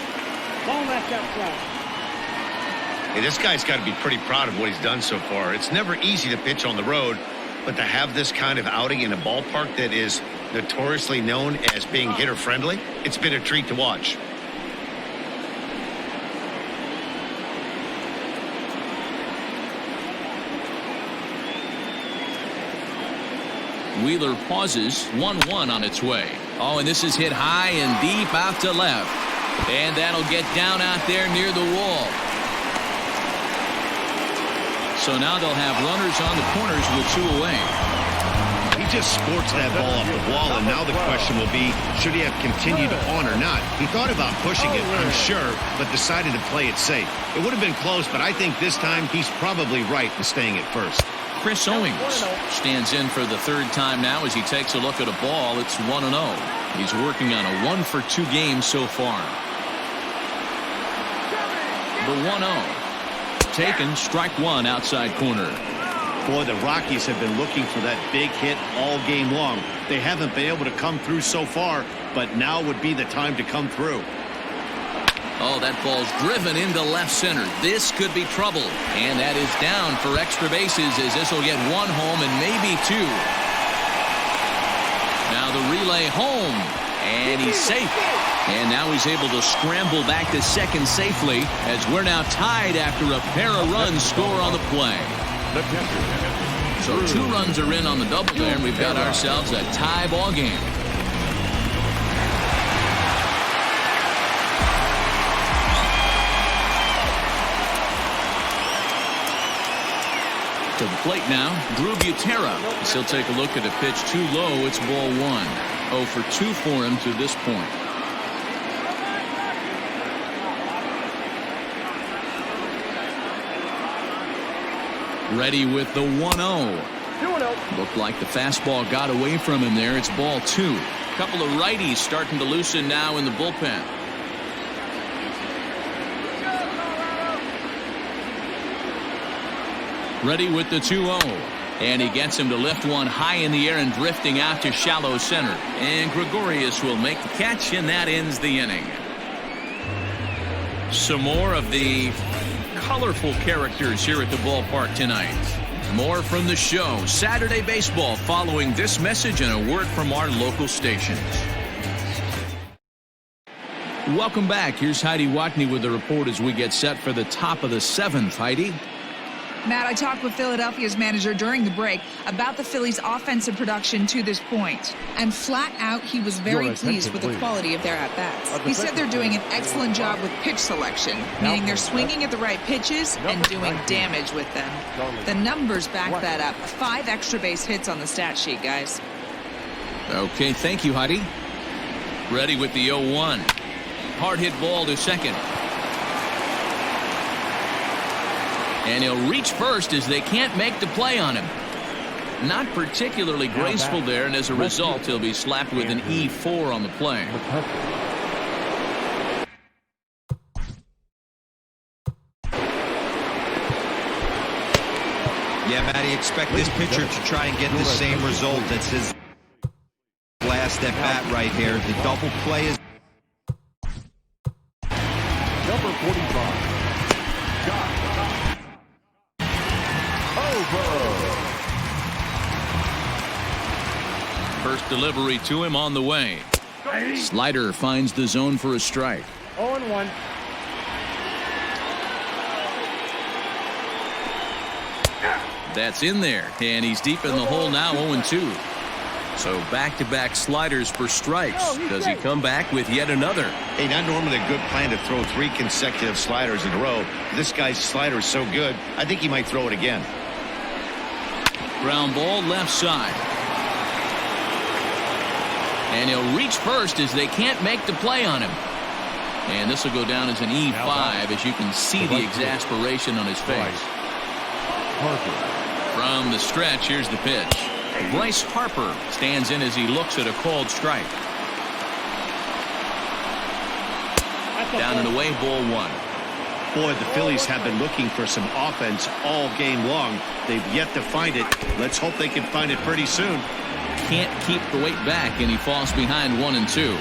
Speaker 2: Hey, this guy's got to be pretty proud of what he's done so far. It's never easy to pitch on the road, but to have this kind of outing in a ballpark that is notoriously known as being hitter-friendly, it's been a treat to watch.
Speaker 1: Wheeler pauses. 1-1 on its way. Oh, and this is hit high and deep out to left. And that'll get down out there near the wall. So now they'll have runners on the corners with 2 away.
Speaker 2: He just sports that ball off the wall, and now the question will be, should he have continued on or not? He thought about pushing it, I'm sure, but decided to play it safe. It would have been close, but I think this time he's probably right in staying at first.
Speaker 1: Chris Owings stands in for the 3rd time now as he takes a look at a ball. It's 1-0. He's working on a 1-for-2 game so far. The 1-0. Taken, strike 1 outside corner.
Speaker 2: Boy, the Rockies have been looking for that big hit all game long. They haven't been able to come through so far, but now would be the time to come through.
Speaker 1: Oh, that ball's driven into left center. This could be trouble. And that is down for extra bases as this will get 1 home and maybe 2. Now the relay home. And he's safe. And now he's able to scramble back to second safely as we're now tied after a pair of runs score on the play. So 2 runs are in on the double there, and we've got ourselves a tie ball game. To the plate now, Drew Butera. He'll take a look at a pitch too low. It's ball 1. 0 for 2 for him to this point. Ready with the 1-0.
Speaker 3: 2-0.
Speaker 1: Looked like the fastball got away from him there. It's ball 2. A couple of righties starting to loosen now in the bullpen. Ready with the 2-0. And he gets him to lift one high in the air and drifting out to shallow center. And Gregorius will make the catch, and that ends the inning. Some more of the colorful characters here at the ballpark tonight. More from the show. Saturday Baseball following this message and a word from our local stations. Welcome back. Here's Heidi Watney with the report as we get set for the top of the 7th. Heidi?
Speaker 6: Matt, I talked with Philadelphia's manager during the break about the Phillies' offensive production to this point. And flat out, he was very pleased with the quality of their at-bats. He said they're doing an excellent job with pitch selection, meaning they're swinging at the right pitches and doing damage with them. The numbers back that up. 5 extra base hits on the stat sheet, guys.
Speaker 1: Okay, thank you, Heidi. Ready with the 0-1. Hard hit ball to second. And he'll reach first as they can't make the play on him. Not particularly graceful there, and as a result, he'll be slapped with an E4 on the play.
Speaker 4: Yeah, Matty, expect this pitcher to try and get the same result. That's his last at bat right here. The double play is
Speaker 5: Number 45. Got over.
Speaker 1: First delivery to him on the way. Slider finds the zone for a strike.
Speaker 3: 0-1.
Speaker 1: That's in there, and he's deep in the hole now, 0-2. So back-to-back sliders for strikes. Does he come back with yet another?
Speaker 2: Hey, not normally a good plan to throw 3 consecutive sliders in a row. This guy's slider is so good, I think he might throw it again.
Speaker 1: Ground ball left side. And he'll reach first as they can't make the play on him. And this will go down as an E5 as you can see the exasperation on his face. From the stretch, here's the pitch. Bryce Harper stands in as he looks at a called strike. Down and away, ball 1.
Speaker 2: Boy, the Phillies have been looking for some offense all game long. They've yet to find it. Let's hope they can find it pretty soon.
Speaker 1: Can't keep the weight back, and he falls behind 1-2.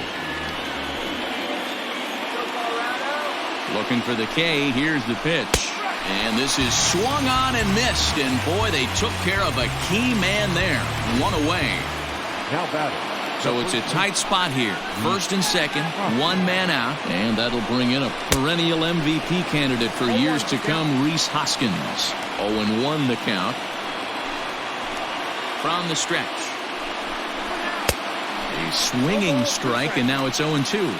Speaker 1: Looking for the K. Here's the pitch. And this is swung on and missed. And boy, they took care of a key man there. 1 away.
Speaker 5: Now batting.
Speaker 1: So it's a tight spot here. First and second, 1 man out. And that'll bring in a perennial MVP candidate for years to come, Rhys Hoskins. 0-1 the count. From the stretch. A swinging strike, and now it's 0-2.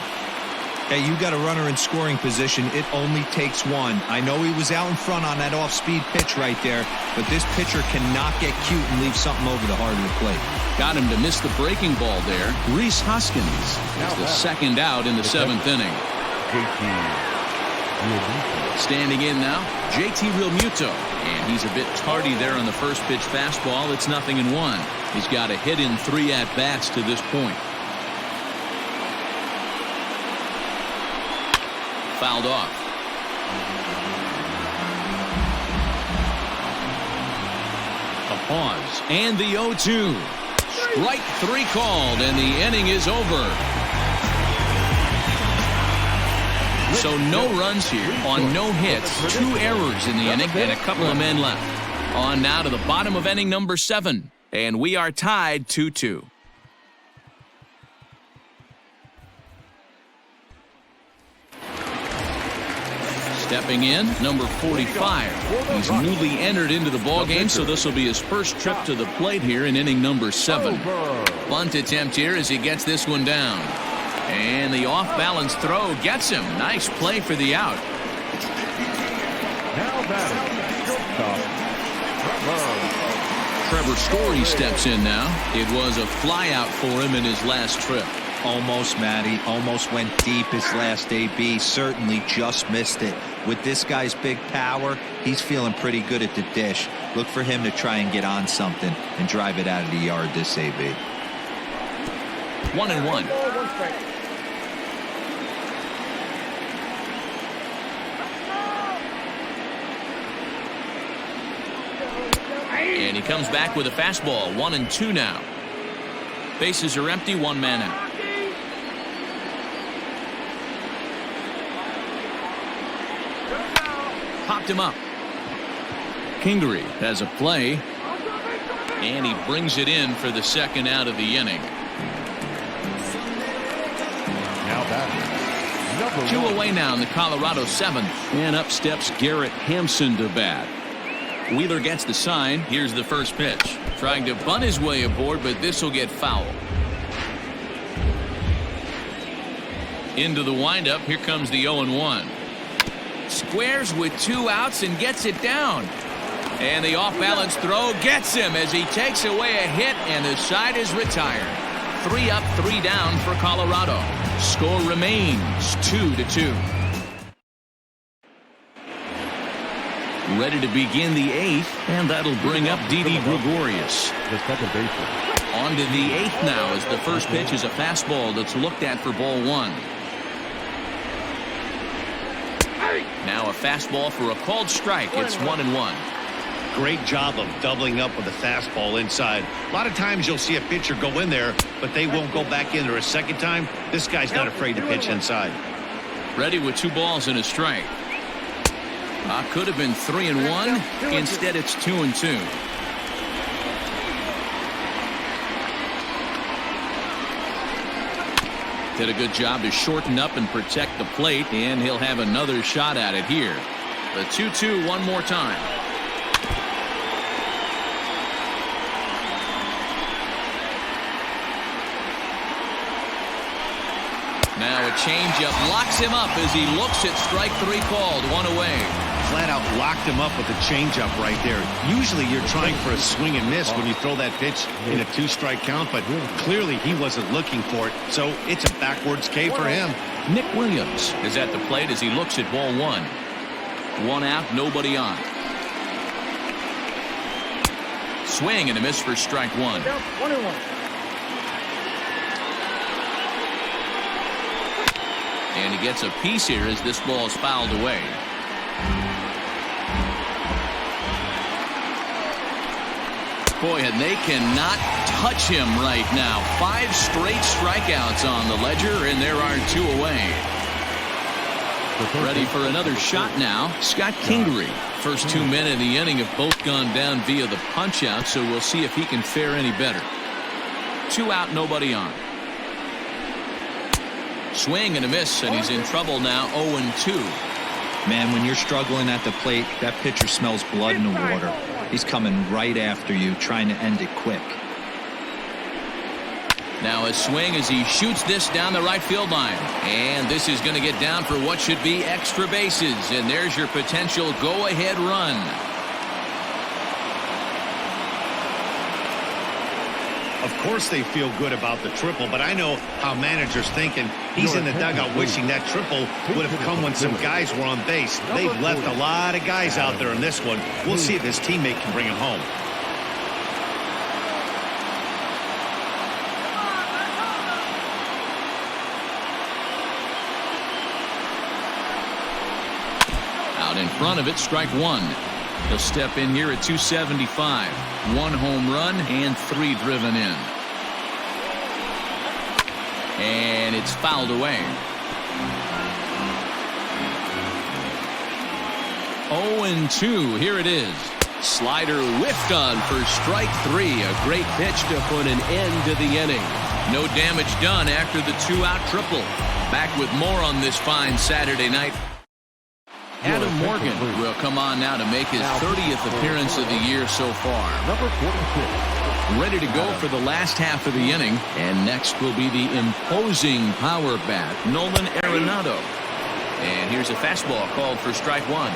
Speaker 4: Hey, you got a runner in scoring position. It only takes 1. I know he was out in front on that off-speed pitch right there, but this pitcher cannot get cute and leave something over the heart of the plate.
Speaker 1: Got him to miss the breaking ball there. Rhys Hoskins is the second out in the 7th inning. Standing in now, JT Realmuto. And he's a bit tardy there on the first pitch fastball. It's 0-1. He's got a hit in 3 at-bats to this point. Fouled off. A pause and the 0-2. Strike 3 called, and the inning is over. So no runs here on no hits, 2 errors in the inning, and a couple of men left. On now to the bottom of inning number 7, and we are tied 2-2. Stepping in, number 45. He's newly entered into the ballgame, so this will be his first trip to the plate here in inning number 7. Bunt attempt here as he gets this one down. And the off-balance throw gets him. Nice play for the out.
Speaker 5: Now batting.
Speaker 1: Trevor Story steps in now. It was a flyout for him in his last trip.
Speaker 4: Almost, Matty. Almost went deep his last AB. Certainly just missed it. With this guy's big power, he's feeling pretty good at the dish. Look for him to try and get on something and drive it out of the yard this AB.
Speaker 1: 1-1. And he comes back with a fastball. 1-2 now. Bases are empty. 1 man out. Popped him up. Kingery has a play. And he brings it in for the second out of the inning.
Speaker 5: Now batting.
Speaker 1: 2 away now in the Colorado 7th. And up steps Garrett Hampson to bat. Wheeler gets the sign. Here's the first pitch. Trying to bunt his way aboard, but this will get foul. Into the windup. Here comes the 0-1. Squares with 2 outs and gets it down. And the off-balance throw gets him as he takes away a hit, and the side is retired. 3 up, 3 down for Colorado. Score remains 2-2. Ready to begin the 8th, and that'll bring up Didi Gregorius.
Speaker 5: The second baseman.
Speaker 1: On to the 8th now, as the first pitch is a fastball that's looked at for ball 1. Now a fastball for a called strike. It's 1-1.
Speaker 2: Great job of doubling up with a fastball inside. A lot of times you'll see a pitcher go in there, but they won't go back in there a second time. This guy's not afraid to pitch inside.
Speaker 1: Ready with 2 balls and a strike. Could have been 3-1. Instead, it's 2-2. Did a good job to shorten up and protect the plate, and he'll have another shot at it here. The 2-2 one more time. Now a changeup locks him up as he looks at strike 3 called. 1 away.
Speaker 2: Flat out locked him up with a changeup right there. Usually you're trying for a swing and miss when you throw that pitch in a 2-strike count, but clearly he wasn't looking for it, so it's a backwards K for him.
Speaker 1: Nick Williams is at the plate as he looks at ball 1. 1 out, nobody on. Swing and a miss for strike 1.
Speaker 3: 1-1.
Speaker 1: And he gets a piece here as this ball is fouled away. Boy, and they cannot touch him right now. 5 straight strikeouts on the ledger, and there are 2 away. Ready for another shot now. Scott Kingery. First 2 men in the inning have both gone down via the punch-out, so we'll see if he can fare any better. 2 out, nobody on. Swing and a miss, and he's in trouble now. 0-2.
Speaker 4: Man, when you're struggling at the plate, that pitcher smells blood in the water. He's coming right after you, trying to end it quick.
Speaker 1: Now a swing as he shoots this down the right field line. And this is going to get down for what should be extra bases. And there's your potential go-ahead run.
Speaker 2: Of course they feel good about the triple, but I know how managers thinking. He's in the dugout wishing that triple would have come when some guys were on base. They've left a lot of guys out there in this one. We'll see if his teammate can bring him home.
Speaker 1: Out in front of it, strike 1. He'll step in here at 275. 1 home run and 3 driven in. And it's fouled away. 0-2. Here it is. Slider whiffed on for strike 3. A great pitch to put an end to the inning. No damage done after the 2-out triple. Back with more on this fine Saturday night. Adam Morgan will come on now to make his 30th appearance of the year so far.
Speaker 5: Number 46.
Speaker 1: Ready to go for the last half of the inning. And next will be the imposing power bat, Nolan Arenado. And here's a fastball called for strike 1.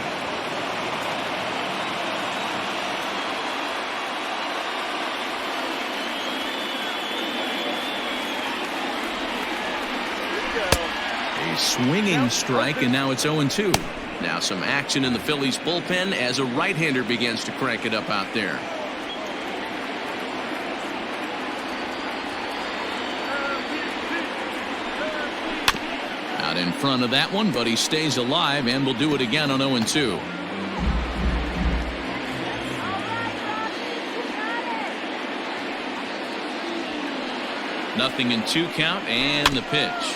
Speaker 1: A swinging strike, and now it's 0-2. Now some action in the Phillies bullpen as a right-hander begins to crank it up out there. Out in front of that one, but he stays alive and will do it again on 0-2. Nothing in 2 count, and the pitch.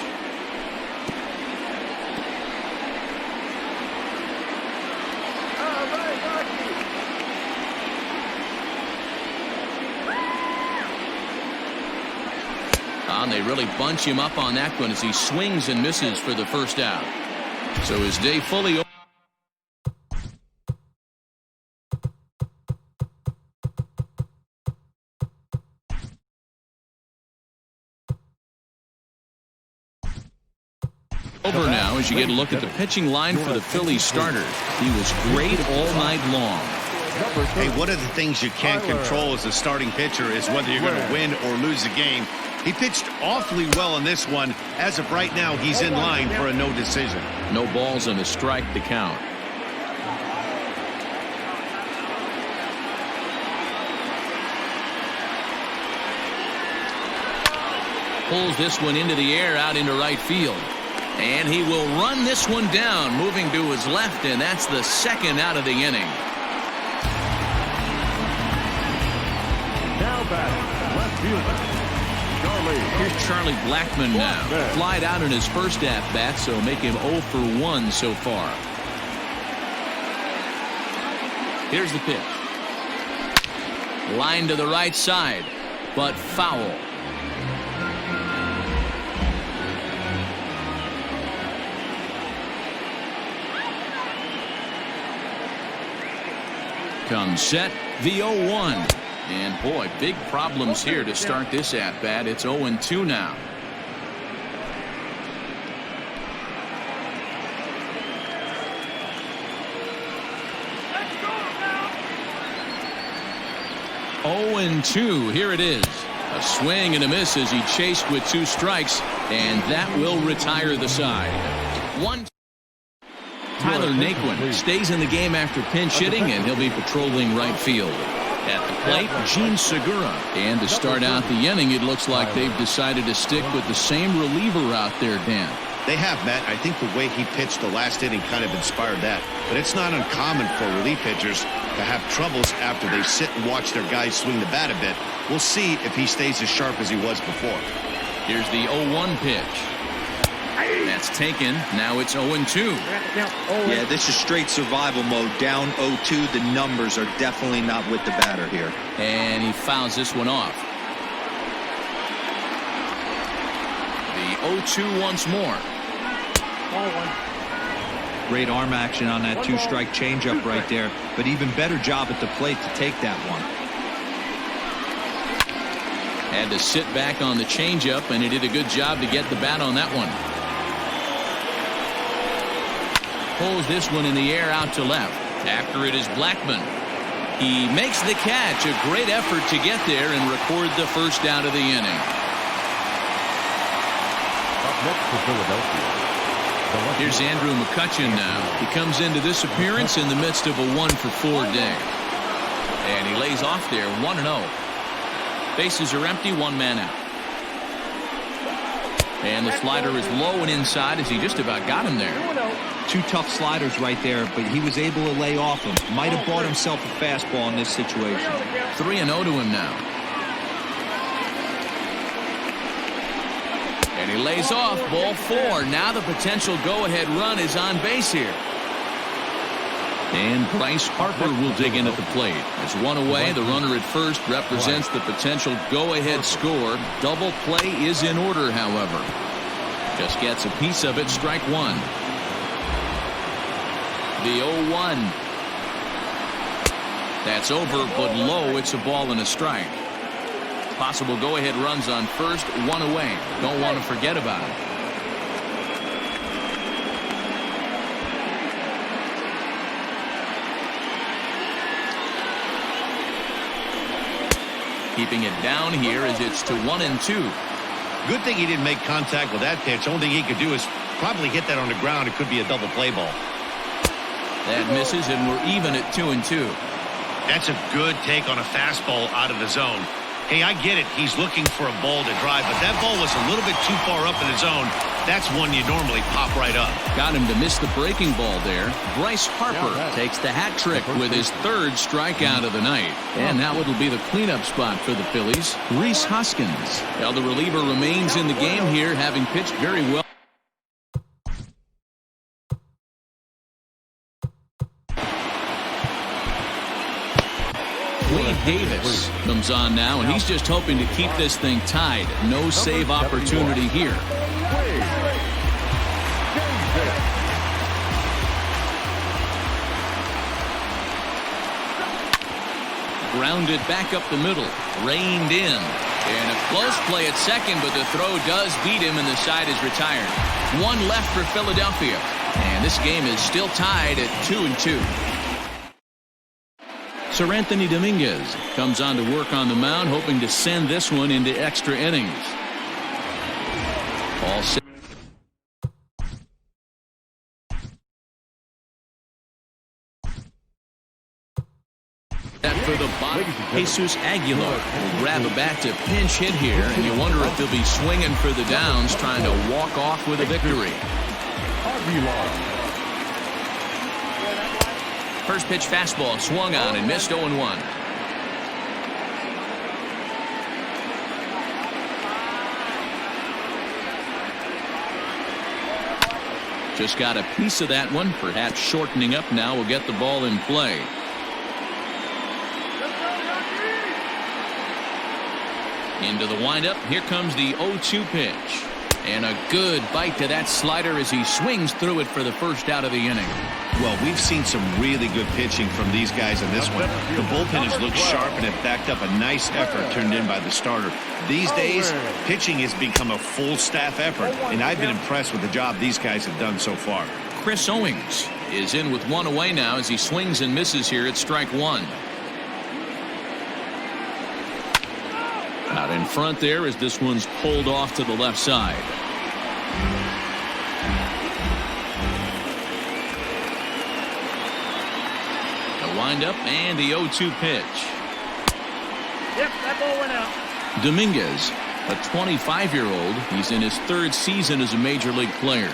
Speaker 1: And they really bunch him up on that one as he swings and misses for the first out. So his day fully over now as you get a look at the pitching line for the Phillies starters. He was great all night long.
Speaker 2: Hey, one of the things you can't control as a starting pitcher is whether you're going to win or lose a game. He pitched awfully well in this one. As of right now, he's in line for a no decision.
Speaker 1: No balls and a strike to count. Pulls this one into the air out into right field. And he will run this one down, moving to his left, and that's the second out of the inning.
Speaker 5: Now batting, left fielder, Charlie.
Speaker 1: Here's Charlie Blackmon now. Flied out in his first at-bat, so make him 0 for 1 so far. Here's the pitch. Line to the right side, but foul. Comes set, the 0-1. And boy, big problems here to start this at-bat. It's 0-2 now. Oh and 2. Here it is. A swing and a miss as he chased with 2 strikes, and that will retire the side. Tyler Naquin stays in the game after pinch hitting, and he'll be patrolling right field. At the plate, Gene Segura. And to start out the inning, it looks like they've decided to stick with the same reliever out there, Dan.
Speaker 2: They have, Matt. I think the way he pitched the last inning kind of inspired that. But it's not uncommon for relief pitchers to have troubles after they sit and watch their guys swing the bat a bit. We'll see if he stays as sharp as he was before.
Speaker 1: Here's the 0-1 pitch. That's taken. Now it's 0-2.
Speaker 4: Yeah, this is straight survival mode. Down 0-2. The numbers are definitely not with the batter here.
Speaker 1: And he fouls this one off. The 0-2 once more.
Speaker 4: Great arm action on that 2-strike changeup right there, but even better job at the plate to take that one.
Speaker 1: Had to sit back on the changeup, and he did a good job to get the bat on that one. Pulls this one in the air out to left. After it is Blackmon. He makes the catch. A great effort to get there and record the first out of the inning.
Speaker 5: Up next for Philadelphia.
Speaker 1: Here's Andrew Mccutchen now. He comes into this appearance in the midst of a 1-for-4 day. And he lays off there 1-0. Bases are empty, 1 man out. And the slider is low and inside as he just about got him there.
Speaker 4: 2 tough sliders right there, but he was able to lay off him. Might have bought himself a fastball in this situation.
Speaker 1: 3-0 to him now. And he lays off, ball 4. Now the potential go-ahead run is on base here. And Bryce Harper will dig in at the plate. As 1 away, the runner at first represents the potential go-ahead score. Double play is in order, however. Just gets a piece of it, strike 1. The 0-1. That's over, but low. It's a ball and a strike. Possible go-ahead runs on first, 1 away. Don't want to forget about it. Keeping it down here as it's to 1-2.
Speaker 2: Good thing he didn't make contact with that pitch. Only thing he could do is probably hit that on the ground. It could be a double play ball.
Speaker 1: That misses, and we're even at 2-2.
Speaker 2: That's a good take on a fastball out of the zone. Hey, I get it. He's looking for a ball to drive, but that ball was a little bit too far up in the zone. That's one you normally pop right up.
Speaker 1: Got him to miss the breaking ball there. Bryce Harper takes the hat trick with his 3rd strikeout of the night. And now it'll be the cleanup spot for the Phillies. Rhys Hoskins. Now the reliever remains in the game here, having pitched very well. Davis comes on now, and he's just hoping to keep this thing tied. No save opportunity here. Grounded back up the middle, reined in, and a close play at second, but the throw does beat him, and the side is retired. 1 left for Philadelphia, and this game is still tied at 2-2. Sir Anthony Dominguez comes on to work on the mound, hoping to send this one into extra innings. All set. For the bottom. Jesus Aguilar will grab a bat to pinch hit here, and you wonder if they'll be swinging for the downs, trying to walk off with a victory. First pitch fastball swung on and missed 0-1. Just got a piece of that one, perhaps shortening up now will get the ball in play. Into the windup. Here comes the 0-2 pitch. And a good bite to that slider as he swings through it for the first out of the inning.
Speaker 2: Well, we've seen some really good pitching from these guys in this one. The bullpen has looked sharp and have backed up a nice effort turned in by the starter. These days, pitching has become a full staff effort, and I've been impressed with the job these guys have done so far.
Speaker 1: Chris Owings is in with one away now as he swings and misses here at strike one. Out in front there as this one's pulled off to the left side. The windup and the 0-2 pitch.
Speaker 3: Yep, that ball went out.
Speaker 1: Dominguez, a 25-year-old. He's in his third season as a major league player.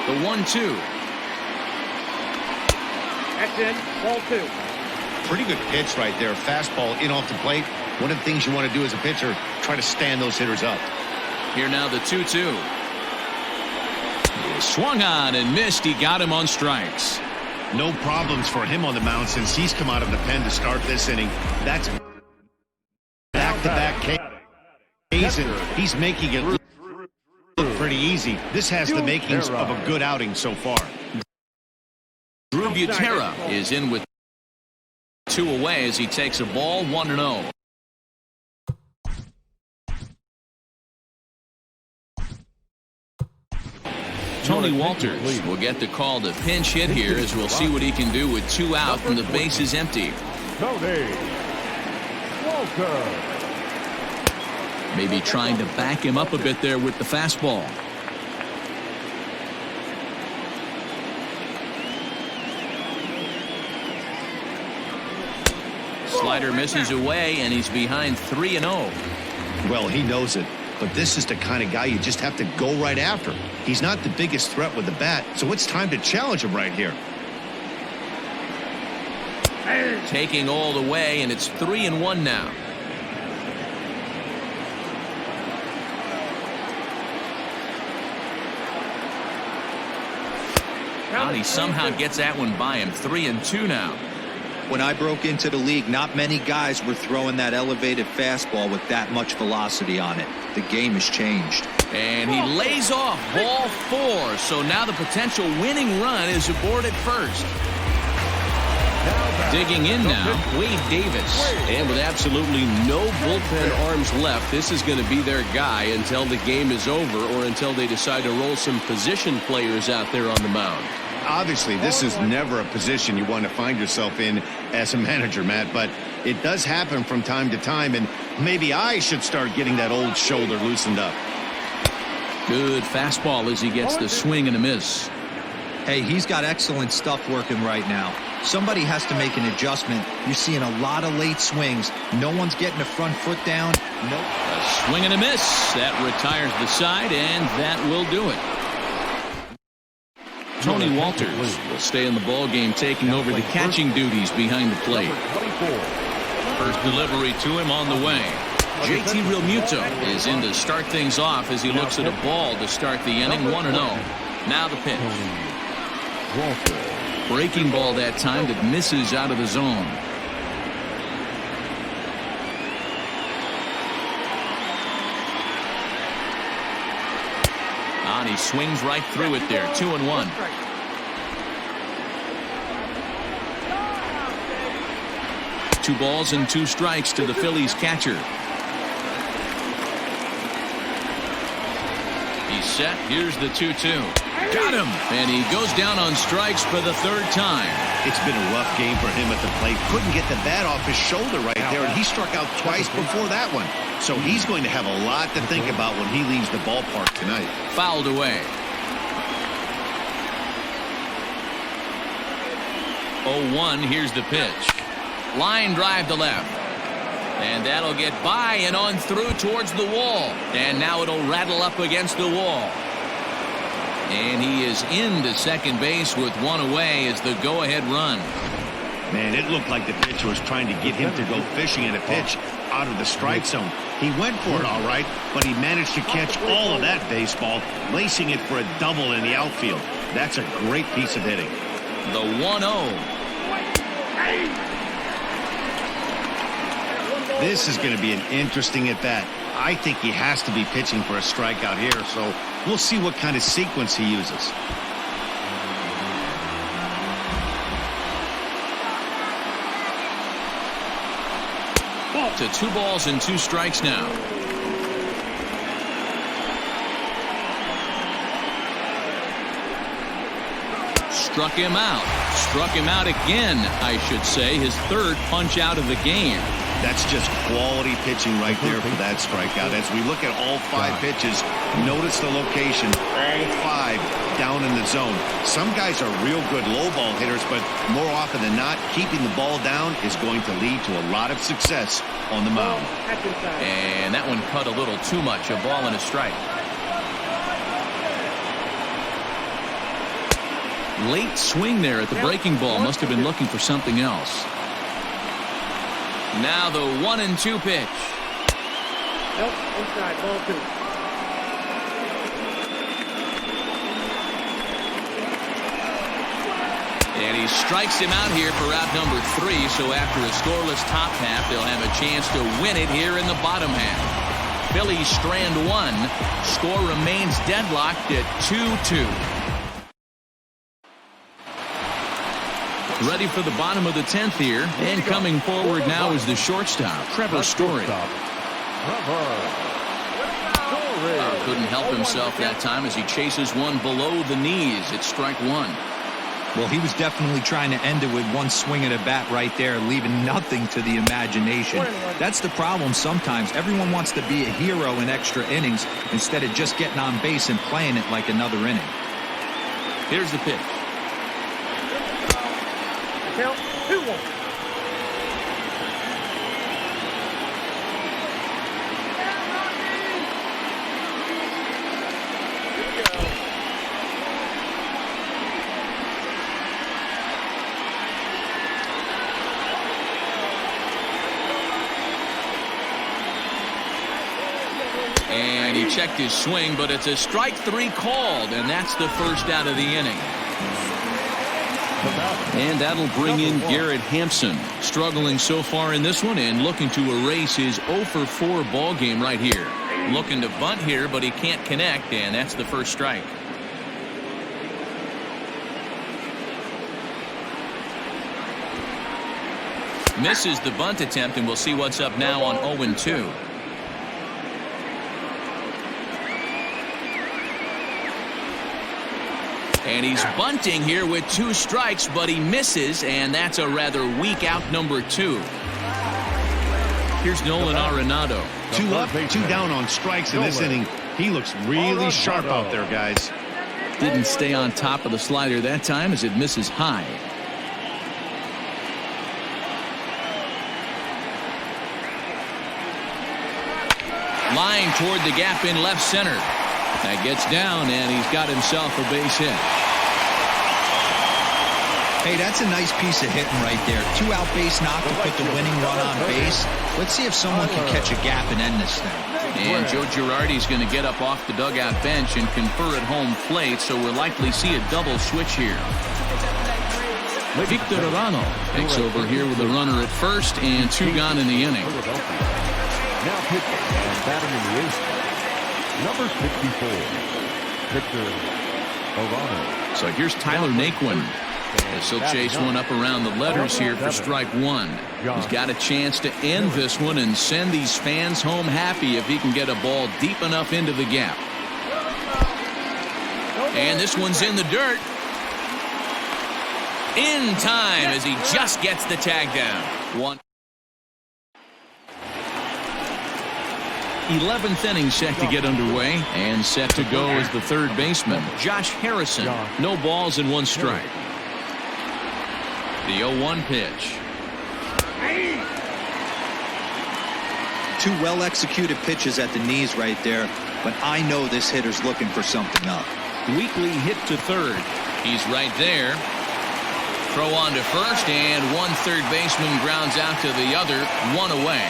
Speaker 1: The 1-2.
Speaker 3: That's in. Ball two.
Speaker 2: Pretty good pitch right there. Fastball in off the plate. One of the things you want to do as a pitcher, try to stand those hitters up.
Speaker 1: Here now the 2-2. Swung on and missed. He got him on strikes.
Speaker 2: No problems for him on the mound since he's come out of the pen to start this inning. That's back-to-back Ks, and he's making it look pretty easy. This has the makings of a good outing so far.
Speaker 1: Drew Butera is in with two away as he takes a ball 1-0. Tony Walters will get the call to pinch hit here as we'll see what he can do with two out and the base is empty.
Speaker 5: Tony Walters.
Speaker 1: Maybe trying to back him up a bit there with the fastball. Slider misses away and he's behind 3-0.
Speaker 2: Well, he knows it. But this is the kind of guy you just have to go right after. He's not the biggest threat with the bat, so it's time to challenge him right here.
Speaker 1: Taking all the way, and it's 3-1 now. And he somehow gets that one by him. 3-2 now.
Speaker 4: When I broke into the league, not many guys were throwing that elevated fastball with that much velocity on it. The game has changed.
Speaker 1: And he lays off ball 4. So now the potential winning run is aboard at first. Digging in now, Wade Davis.
Speaker 7: And with absolutely no bullpen arms left, this is going to be their guy until the game is over or until they decide to roll some position players out there on the mound.
Speaker 2: Obviously, this is never a position you want to find yourself in as a manager, Matt, but it does happen from time to time, and maybe I should start getting that old shoulder loosened up.
Speaker 1: Good fastball as he gets the swing and a miss.
Speaker 4: Hey, he's got excellent stuff working right now. Somebody has to make an adjustment. You're seeing a lot of late swings. No one's getting the front foot down. Nope.
Speaker 1: A swing and a miss. That retires the side, and that will do it. Tony Walters will stay in the ball game, taking over the catching duties behind the plate. First delivery to him on the way. JT Realmuto is in to start things off as he looks at a ball to start the inning. 1-0. Now the pitch. Breaking ball that time that misses out of the zone. And he swings right through it there. 2-1. Two balls and two strikes to the Phillies catcher. He's set. Here's the 2-2. Got him. And he goes down on strikes for the third time.
Speaker 2: It's been a rough game for him at the plate. Couldn't get the bat off his shoulder right there, and he struck out twice before that one. So he's going to have a lot to think about when he leaves the ballpark tonight.
Speaker 1: Fouled away. 0-1. Here's the pitch. Line drive to left. And that'll get by and on through towards the wall. And now it'll rattle up against the wall. And he is into second base with one away as the go-ahead run.
Speaker 2: Man, it looked like the pitcher was trying to get him to go fishing at a pitch out of the strike zone. He went for it all right, but he managed to catch all of that baseball, lacing it for a double in the outfield. That's a great piece of hitting.
Speaker 1: The 1-0.
Speaker 2: This is going to be an interesting at-bat. I think he has to be pitching for a strikeout here, so we'll see what kind of sequence he uses.
Speaker 1: To 2 balls and 2 strikes now. Struck him out. Struck him out again, I should say. His 3rd punch out of the game.
Speaker 2: That's just quality pitching right there for that strikeout. As we look at all 5 pitches, notice the location, all 5 down in the zone. Some guys are real good low ball hitters, but more often than not, keeping the ball down is going to lead to a lot of success on the mound.
Speaker 1: And that one cut a little too much. A ball and a strike. Late swing there at the breaking ball. Must have been looking for something else. Now the 1-2 pitch.
Speaker 3: Nope, inside, ball 2.
Speaker 1: And he strikes him out here for out number 3. So after a scoreless top half, they'll have a chance to win it here in the bottom half. Phillies strand 1. Score remains deadlocked at 2-2. Ready for the bottom of the 10th here. And coming forward now is the shortstop, Trevor Story. Couldn't help himself that time as he chases one below the knees. It's strike 1.
Speaker 4: Well, he was definitely trying to end it with one swing of the bat right there, leaving nothing to the imagination. That's the problem sometimes. Everyone wants to be a hero in extra innings instead of just getting on base and playing it like another inning.
Speaker 1: Here's the pitch.
Speaker 3: Count 2-1.
Speaker 1: And he checked his swing, but it's a strike 3 called, and that's the first out of the inning. And that'll bring in Garrett Hampson, struggling so far in this one and looking to erase his 0-for-4 ball game right here. Looking to bunt here, but he can't connect, and that's the first strike. Misses the bunt attempt, and we'll see what's up now on 0-2. And he's bunting here with 2 strikes, but he misses, and that's a rather weak out number 2. Here's Nolan Arenado.
Speaker 2: 2 up, 2 down on strikes in this inning. He looks really sharp out there, guys.
Speaker 1: Didn't stay on top of the slider that time as it misses high. Line toward the gap in left center. That gets down, and he's got himself a base hit.
Speaker 4: Hey, that's a nice piece of hitting right there. 2 out base knock to put the winning run on base. Let's see if someone can catch a gap and end this thing.
Speaker 1: And Joe Girardi's going to get up off the dugout bench and confer at home plate, so we'll likely see a double switch here. Victor Arano takes over here with a runner at first and 2 gone in the inning.
Speaker 5: Now pitching and batting in the 8th, number 64, Victor Arano.
Speaker 1: So here's Tyler Naquin. As he'll chase one up around the letters here for strike 1. He's got a chance to end this one and send these fans home happy if he can get a ball deep enough into the gap. And this one's in the dirt. In time as he just gets the tag down. 11th inning set to get underway, and set to go as the third baseman, Josh Harrison. No balls and 1 strike. The 0-1 pitch.
Speaker 4: Two well-executed pitches at the knees right there, but I know this hitter's looking for something up.
Speaker 1: Weekly hit to third. He's right there. Throw on to first, and one third baseman grounds out to the other, one away.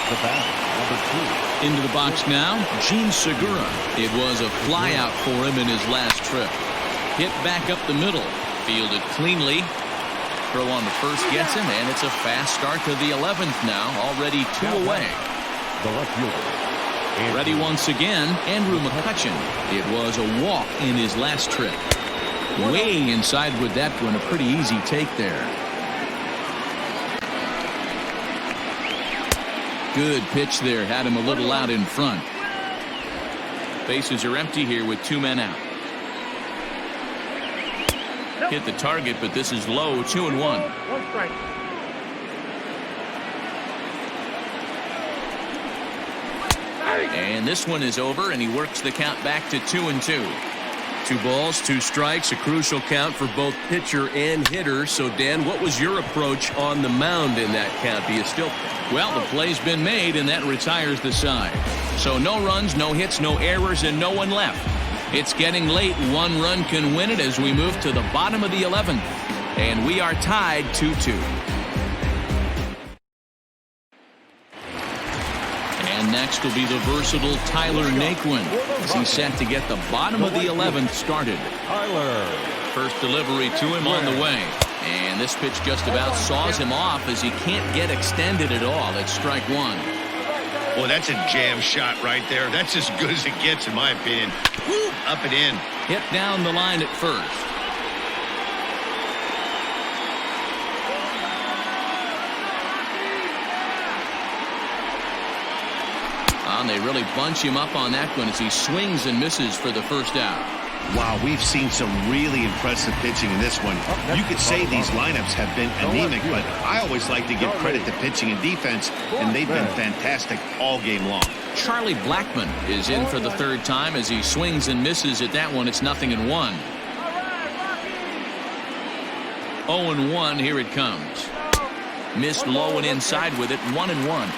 Speaker 5: The bat,
Speaker 1: Into the box now, Gene Segura. It was a flyout for him in his last trip. Hit back up the middle, fielded cleanly. Throw on to first gets him, and it's a fast start to the 11th now, already 2 away.
Speaker 5: the left fielder.
Speaker 1: Ready once again, Andrew Mccutchen. It was a walk in his last trip. Way inside with that one, a pretty easy take there. Good pitch there, had him a little out in front. Bases are empty here with 2 men out. Hit the target, but this is low, 2-1.
Speaker 3: One strike.
Speaker 1: And this one is over, and he works the count back to 2-2. 2 balls, 2 strikes, a crucial count for both pitcher and hitter. So, Dan, what was your approach on the mound in that count? Do you still? Well, the play's been made, and that retires the side. So no runs, no hits, no errors, and no one left. It's getting late. 1 run can win it as we move to the bottom of the 11th. And we are tied 2-2. And next will be the versatile Tyler Naquin as he's set to get the bottom of the 11th started.
Speaker 5: Tyler.
Speaker 1: First delivery to him on the way. And this pitch just about saws him off as he can't get extended at all. It's strike 1.
Speaker 2: Well, that's a jam shot right there. That's as good as it gets, in my opinion. Woo, up and in.
Speaker 1: Hit down the line at first. And they really bunch him up on that one as he swings and misses for the first out.
Speaker 2: Wow, we've seen some really impressive pitching in this one. You could say these lineups have been anemic, but I always like to give credit to pitching and defense, and they've been fantastic all game long.
Speaker 1: Charlie Blackmon is in for the 3rd time as he swings and misses at that one. It's 0-1. 0-1, here it comes. Missed low and inside with it, 1-1.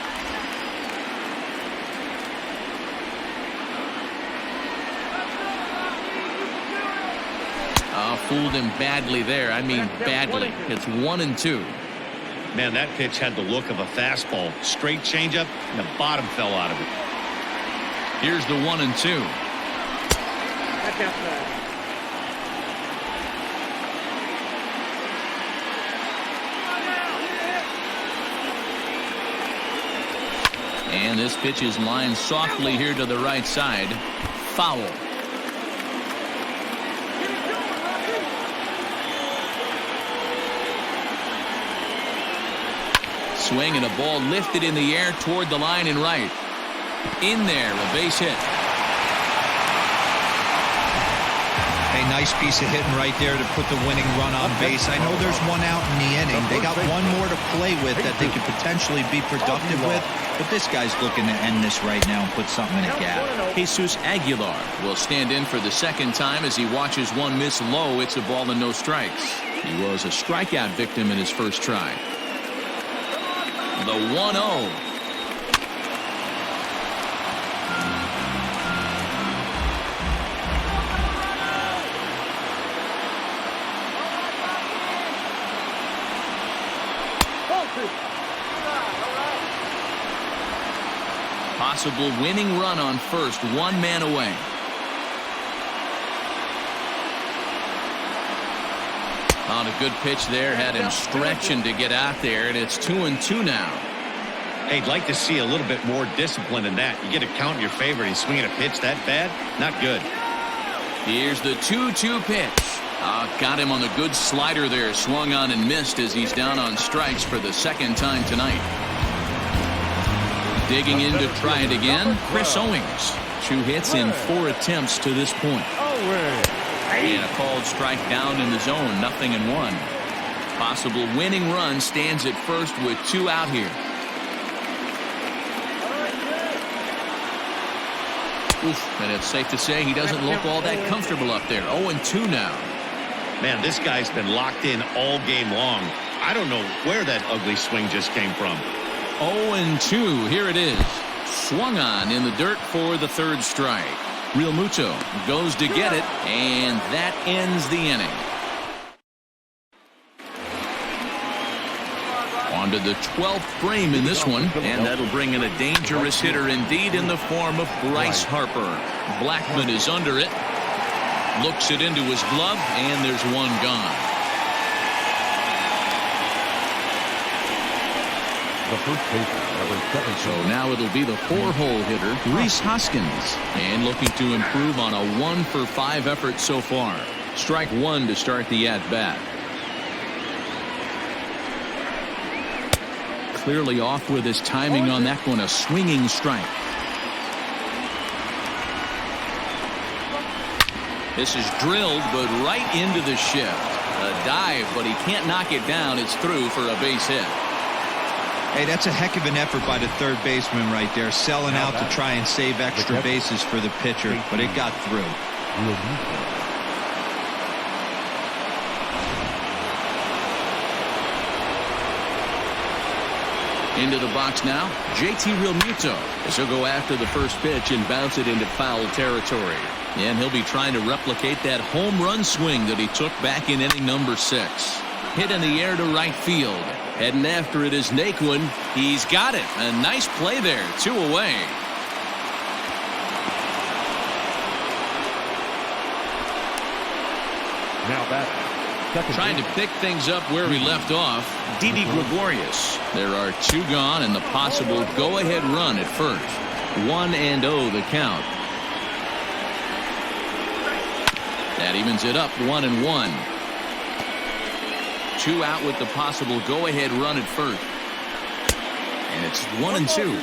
Speaker 1: Fooled him badly there. I mean badly. It's 1-2.
Speaker 2: Man, that pitch had the look of a fastball. Straight changeup, and the bottom fell out of it.
Speaker 1: Here's the 1-2.
Speaker 3: That's outside.
Speaker 1: And this pitch is lined softly here to the right side. Foul. Swing and a ball lifted in the air toward the line and right. In there, a base hit.
Speaker 4: A nice piece of hitting right there to put the winning run on base. I know there's 1 out in the inning. They got 1 more to play with that they could potentially be productive with. But this guy's looking to end this right now and put something in a gap.
Speaker 1: Jesus Aguilar will stand in for the 2nd time as he watches one miss low. It's a ball and no strikes. He was a strikeout victim in his first try. The 1-0. Possible winning run on first, 1 man away. On a good pitch there, had him stretching to get out there, and it's 2-2 now.
Speaker 2: Hey, I'd like to see a little bit more discipline in that. You get a count in your favor and swinging a pitch that bad? Not good.
Speaker 1: Here's the 2-2 pitch. Got him on the good slider there. Swung on and missed as he's down on strikes for the 2nd time tonight. Digging in to try it again, Chris Owings. 2 hits in 4 attempts to this point. And a called strike down in the zone, 0-1. Possible winning run stands at first with 2 out here. Oof, and it's safe to say he doesn't look all that comfortable up there. 0-2 now.
Speaker 2: Man, this guy's been locked in all game long. I don't know where that ugly swing just came from.
Speaker 1: 0-2. Here it is. Swung on in the dirt for the third strike. Real Muto goes to get it, and that ends the inning. On to the 12th frame in this one, and that'll bring in a dangerous hitter indeed in the form of Bryce Harper. Blackman is under it, looks it into his glove, and there's one gone.
Speaker 5: The first baseman, number 7.
Speaker 1: So now it'll be the 4-hole hitter, Rhys Hoskins, and looking to improve on a 1-for-5 effort so far. Strike one to start the at-bat. Clearly off with his timing on that one, a swinging strike. This is drilled, but right into the shift. A dive, but he can't knock it down. It's through for a base hit.
Speaker 4: Hey, that's a heck of an effort by the third baseman right there, selling out to try and save extra bases for the pitcher, but it got through.
Speaker 1: Into the box now, JT Realmuto, as he'll go after the first pitch and bounce it into foul territory. And he'll be trying to replicate that home run swing that he took back in inning number 6. Hit in the air to right field. Heading after it is Naquin. He's got it. A nice play there. 2 away.
Speaker 5: Now batting.
Speaker 1: Trying to pick things up where we left off, Didi Gregorius. There are 2 gone and the possible go-ahead run at first. 1-0 the count. That evens it up 1-1. 2 out with the possible go-ahead run at first. And it's 1-2.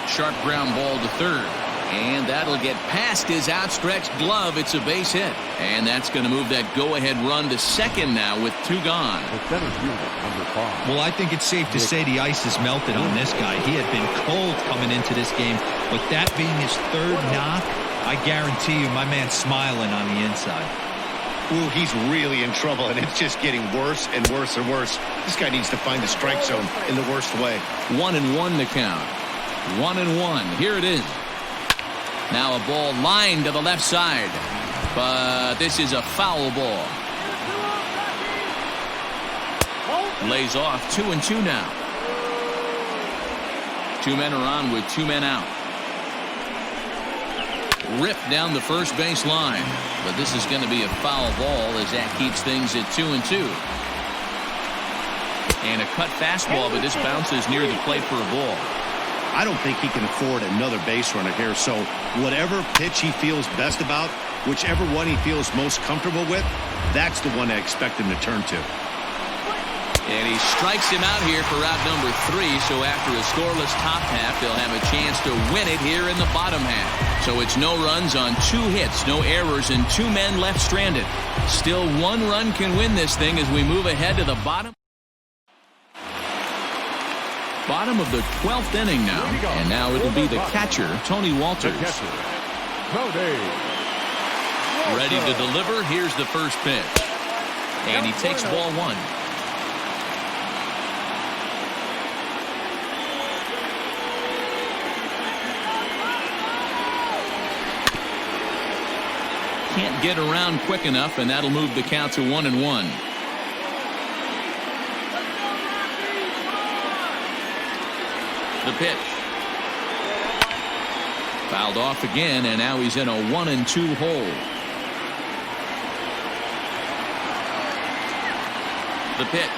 Speaker 1: Sharp ground ball to third. And that'll get past his outstretched glove. It's a base hit. And that's going to move that go-ahead run to second now with 2 gone.
Speaker 5: The center fielder, number 5.
Speaker 4: Well, I think it's safe to say the ice is melted on this guy. He had been cold coming into this game, but that being his 3rd knock, I guarantee you my man's smiling on the inside.
Speaker 2: Ooh, he's really in trouble, and it's just getting worse and worse and worse. This guy needs to find the strike zone in the worst way.
Speaker 1: 1-1 the count. 1-1. Here it is. Now a ball lined to the left side, but this is a foul ball. Lays off 2-2 now. 2 men are on with 2 men out. Ripped down the first base line, but this is going to be a foul ball as that keeps things at 2-2. And a cut fastball, but this bounces near the plate for a ball.
Speaker 2: I don't think he can afford another base runner here, so whatever pitch he feels best about, whichever one he feels most comfortable with, that's the one I expect him to turn to.
Speaker 1: And he strikes him out here for out number 3, so after a scoreless top half, they'll have a chance to win it here in the bottom half. So it's no runs on 2 hits, no errors, and 2 men left stranded. Still 1 run can win this thing as we move ahead to the bottom. Bottom of the 12th inning now, and now it'll be the catcher, Tony Walters. Ready to deliver. Here's the first pitch. And he takes ball 1. Can't get around quick enough, and that'll move the count to 1-1. The pitch. Fouled off again, and now he's in a 1-2 hole. The pitch.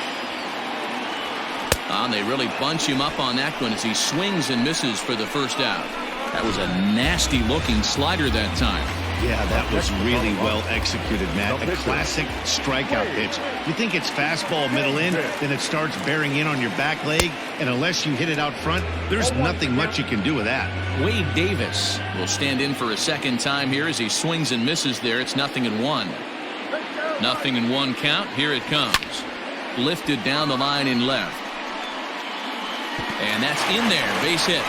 Speaker 1: And they really bunch him up on that one as he swings and misses for the first out. That was a nasty looking slider that time.
Speaker 2: Yeah, that was really well executed, Matt. A classic strikeout pitch. You think it's fastball middle in, then it starts bearing in on your back leg, and unless you hit it out front, there's nothing much you can do with that.
Speaker 1: Wade Davis will stand in for a second time here as he swings and misses there. It's 0-1. 0-1 count. Here it comes. Lifted down the line in left. And that's in there. Base hit.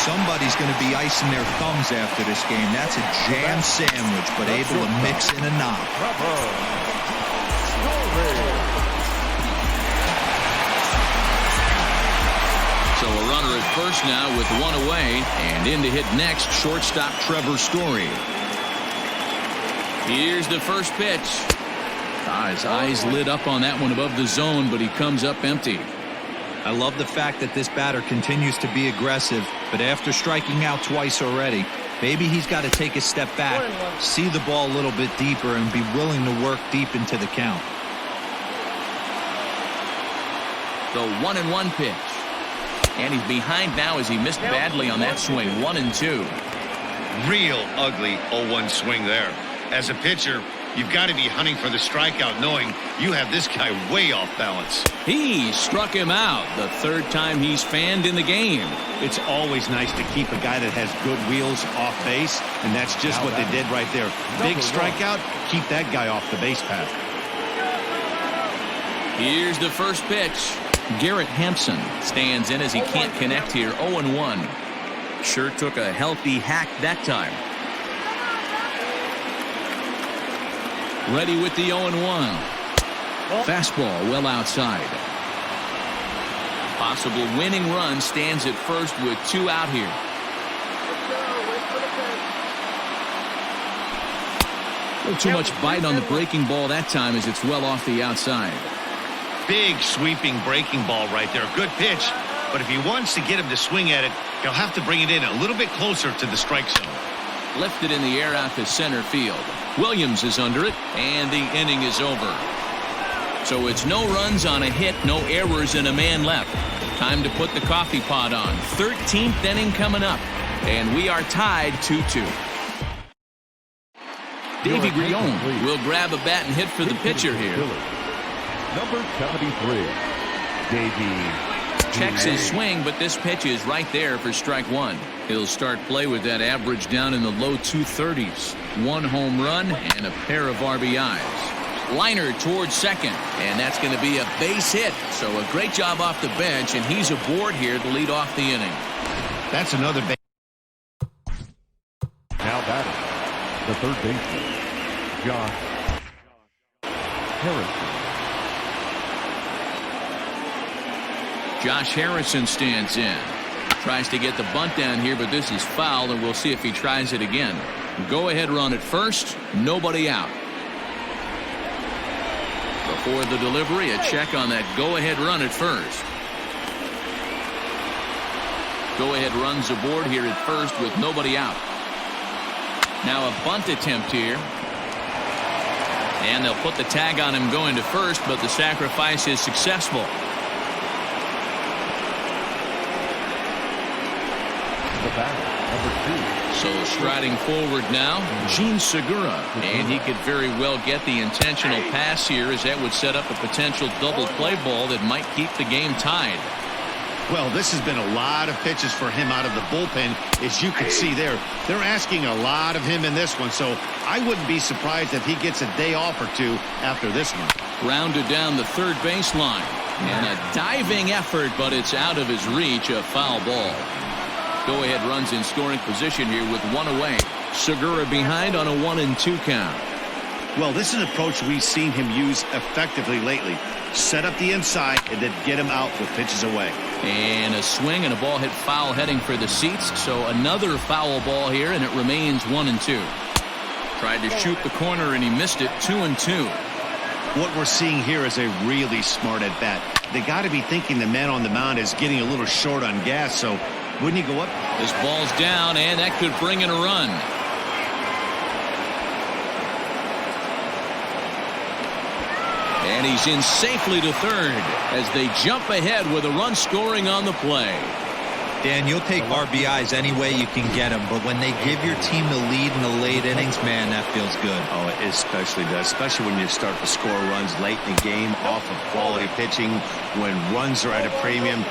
Speaker 4: Somebody's going to be icing their thumbs after this game. That's a jam sandwich, but able to mix in a knock.
Speaker 1: So a runner at first now with one away, and in to hit next, shortstop Trevor Story. Here's the first pitch. His eyes lit up on that one above the zone, but he comes up empty.
Speaker 4: I love the fact that this batter continues to be aggressive, but after striking out twice already, maybe he's got to take a step back, see the ball a little bit deeper, and be willing to work deep into the count.
Speaker 1: The 1-1 pitch. And he's behind now as he missed badly on that swing. 1-2.
Speaker 2: Real ugly 0-1 swing there. As a pitcher, you've got to be hunting for the strikeout, knowing you have this guy way off balance.
Speaker 1: He struck him out the third time he's fanned in the game.
Speaker 2: It's always nice to keep a guy that has good wheels off base, and that's just what they did right there. Big strikeout, keep that guy off the base path.
Speaker 1: Here's the first pitch. Garrett Hampson stands in as he can't connect here. 0-1. Sure took a healthy hack that time. Ready with the 0-1. Fastball well outside. Possible winning run stands at first with 2 out here. A little too much bite on the breaking ball that time as it's well off the outside.
Speaker 2: Big sweeping breaking ball right there. Good pitch. But if he wants to get him to swing at it, he'll have to bring it in a little bit closer to the strike zone.
Speaker 1: Lifted in the air out to center field. Williams is under it, and the inning is over. So it's no runs on a hit, no errors, and a man left. Time to put the coffee pot on. 13th inning coming up, and we are tied 2-2. Davey Grion will grab a bat and hit for the pitcher here.
Speaker 5: Number 73, Davey.
Speaker 1: Checks his swing, but this pitch is right there for strike one. He'll start play with that average down in the low 230s. 1 home run and a pair of RBIs. Liner towards second, and that's going to be a base hit. So a great job off the bench, and he's aboard here to lead off the inning.
Speaker 2: That's another base.
Speaker 5: Now batting, the third baseman, Josh Harrison.
Speaker 1: Josh Harrison stands in. Tries to get the bunt down here, but this is foul, and we'll see if he tries it again. Go ahead run at first. Nobody out. Before the delivery, a check on that go-ahead run at first. Go-ahead runs aboard here at first with nobody out. Now a bunt attempt here. And they'll put the tag on him going to first, but the sacrifice is successful. So striding forward now, Gene Segura, and he could very well get the intentional pass here, as that would set up a potential double play ball that might keep the game tied.
Speaker 2: Well, this has been a lot of pitches for him out of the bullpen, as you can see there. They're asking a lot of him in this one, so I wouldn't be surprised if he gets a day off or two after this one.
Speaker 1: Rounded down the third baseline, and a diving effort, but it's out of his reach, a foul ball. Go-ahead runs in scoring position here with 1 away. Segura behind on a 1-2 count.
Speaker 2: Well, this is an approach we've seen him use effectively lately. Set up the inside and then get him out with pitches away.
Speaker 1: And a swing and a ball hit foul heading for the seats. So another foul ball here, and it remains 1-2. Tried to shoot the corner and he missed it. 2-2.
Speaker 2: What we're seeing here is a really smart at bat. They got to be thinking the man on the mound is getting a little short on gas, so wouldn't he go up?
Speaker 1: This ball's down, and that could bring in a run. And he's in safely to third as they jump ahead with a run scoring on the play.
Speaker 4: Dan, you'll take RBIs any way you can get them, but when they give your team the lead in the late innings, man, that feels good.
Speaker 2: Oh, it especially does, especially when you start to score runs late in the game off of quality pitching, when runs are at a premium.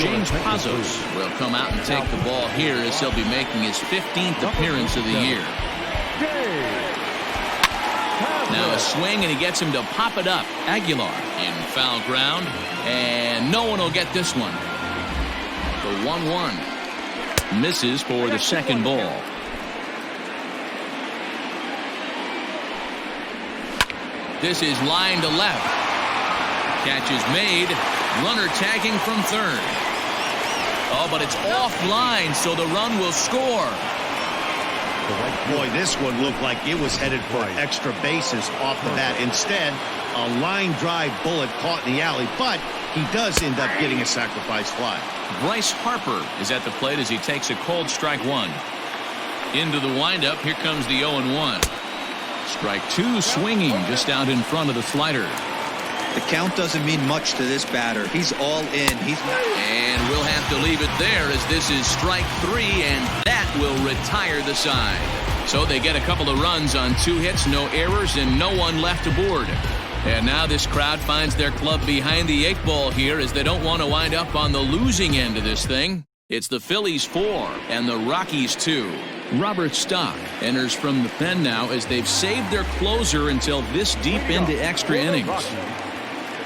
Speaker 1: James Pazos will come out and take the ball here as he'll be making his 15th appearance of the year. Now a swing, and he gets him to pop it up. Aguilar in foul ground, and no one will get this one. The 1-1 misses for the second ball. This is line to left. Catch is made. Runner tagging from third. Oh, but it's offline, so the run will score.
Speaker 2: Boy, this one looked like it was headed for extra bases off the bat. Instead, a line drive bullet caught in the alley, but he does end up getting a sacrifice fly.
Speaker 1: Bryce Harper is at the plate as he takes a cold strike one. Into the windup, here comes the 0-1. Strike two, swinging just out in front of the slider.
Speaker 4: The count doesn't mean much to this batter. He's all in.
Speaker 1: And we'll have to leave it there as this is strike three, and that will retire the side. So they get a couple of runs on 2 hits, no errors, and no one left aboard. And now this crowd finds their club behind the 8 ball here as they don't want to wind up on the losing end of this thing. It's the Phillies 4 and the Rockies 2. Robert Stock enters from the pen now as they've saved their closer until this deep into extra innings.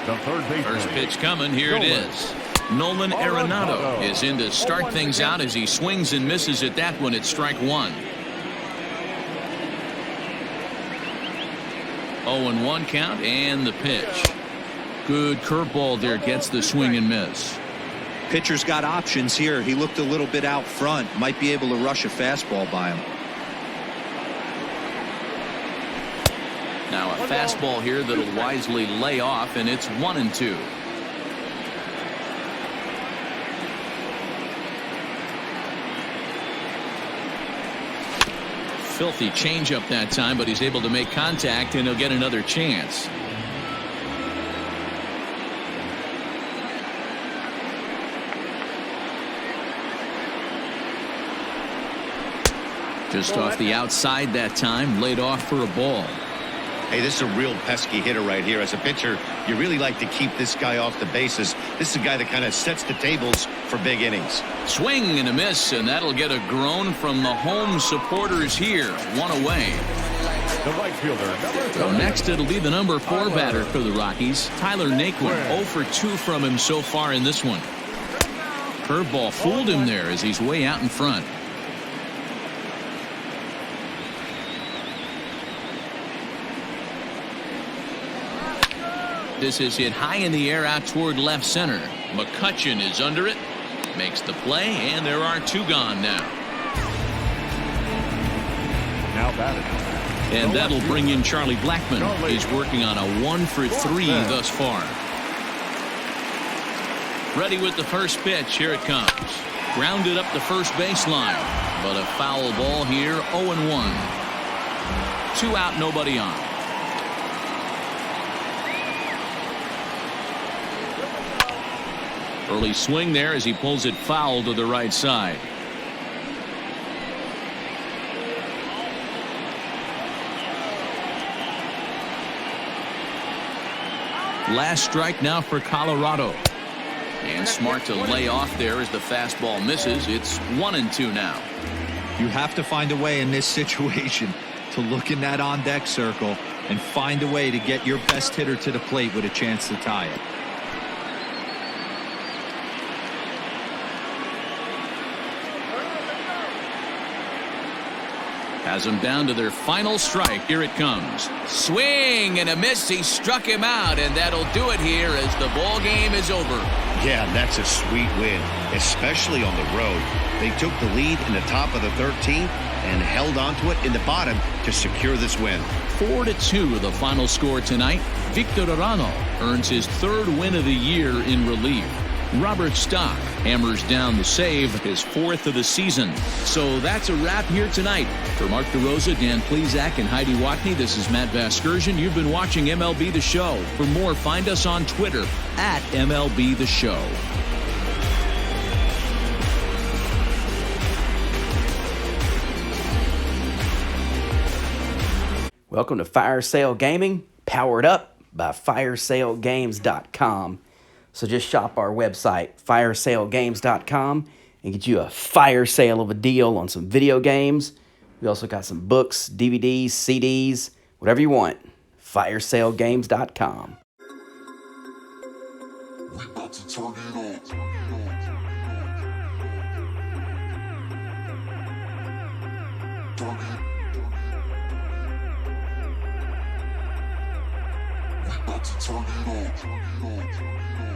Speaker 1: First pitch coming, here it is. Nolan Arenado is in to start things out as he swings and misses at that one at strike one. 0-1 count and the pitch. Good curveball there, gets the swing and miss.
Speaker 4: Pitcher's got options here. He looked a little bit out front. Might be able to rush a fastball by him.
Speaker 1: Now a fastball here that'll wisely lay off, and it's 1-2. Filthy changeup that time, but he's able to make contact, and he'll get another chance. Just off the outside that time, laid off for a ball.
Speaker 2: Hey, this is a real pesky hitter right here. As a pitcher, you really like to keep this guy off the bases. This is a guy that kind of sets the tables for big innings.
Speaker 1: Swing and a miss, and that'll get a groan from the home supporters here. One away.
Speaker 5: The right fielder.
Speaker 1: So next it'll be the number 4 batter for the Rockies, Tyler Naquin. 0 for 2 from him so far in this one. Curveball fooled him there as he's way out in front. This is hit high in the air out toward left center. Mccutchen is under it, makes the play, and there are 2 gone now.
Speaker 5: Now batted.
Speaker 1: And that'll bring in Charlie Blackmon. He's working on a 1 for 3 thus far. Ready with the first pitch. Here it comes. Grounded up the first baseline, but a foul ball here. 0-1. 2 out, nobody on. Early swing there as he pulls it foul to the right side. Last strike now for Colorado. And smart to lay off there as the fastball misses. It's 1-2 now.
Speaker 4: You have to find a way in this situation to look in that on-deck circle and find a way to get your best hitter to the plate with a chance to tie it.
Speaker 1: Has them down to their final strike. Here it comes. Swing and a miss. He struck him out, and that'll do it here as the ball game is over.
Speaker 2: Yeah, that's a sweet win, especially on the road. They took the lead in the top of the 13th and held on to it in the bottom to secure this win.
Speaker 1: 4-2 the final score tonight. Victor Arano earns his 3rd win of the year in relief. Robert Stock hammers down the save, his 4th of the season. So that's a wrap here tonight. For Mark DeRosa, Dan Plezak, and Heidi Watney, this is Matt Vasgersian. You've been watching MLB The Show. For more, find us on Twitter at MLB The Show.
Speaker 8: Welcome to Fire Sale Gaming, powered up by firesalegames.com. So just shop our website, firesalegames.com, and get you a fire sale of a deal on some video games. We also got some books, DVDs, CDs, whatever you want. firesalegames.com.
Speaker 9: We about to turn it on. We about to turn it on.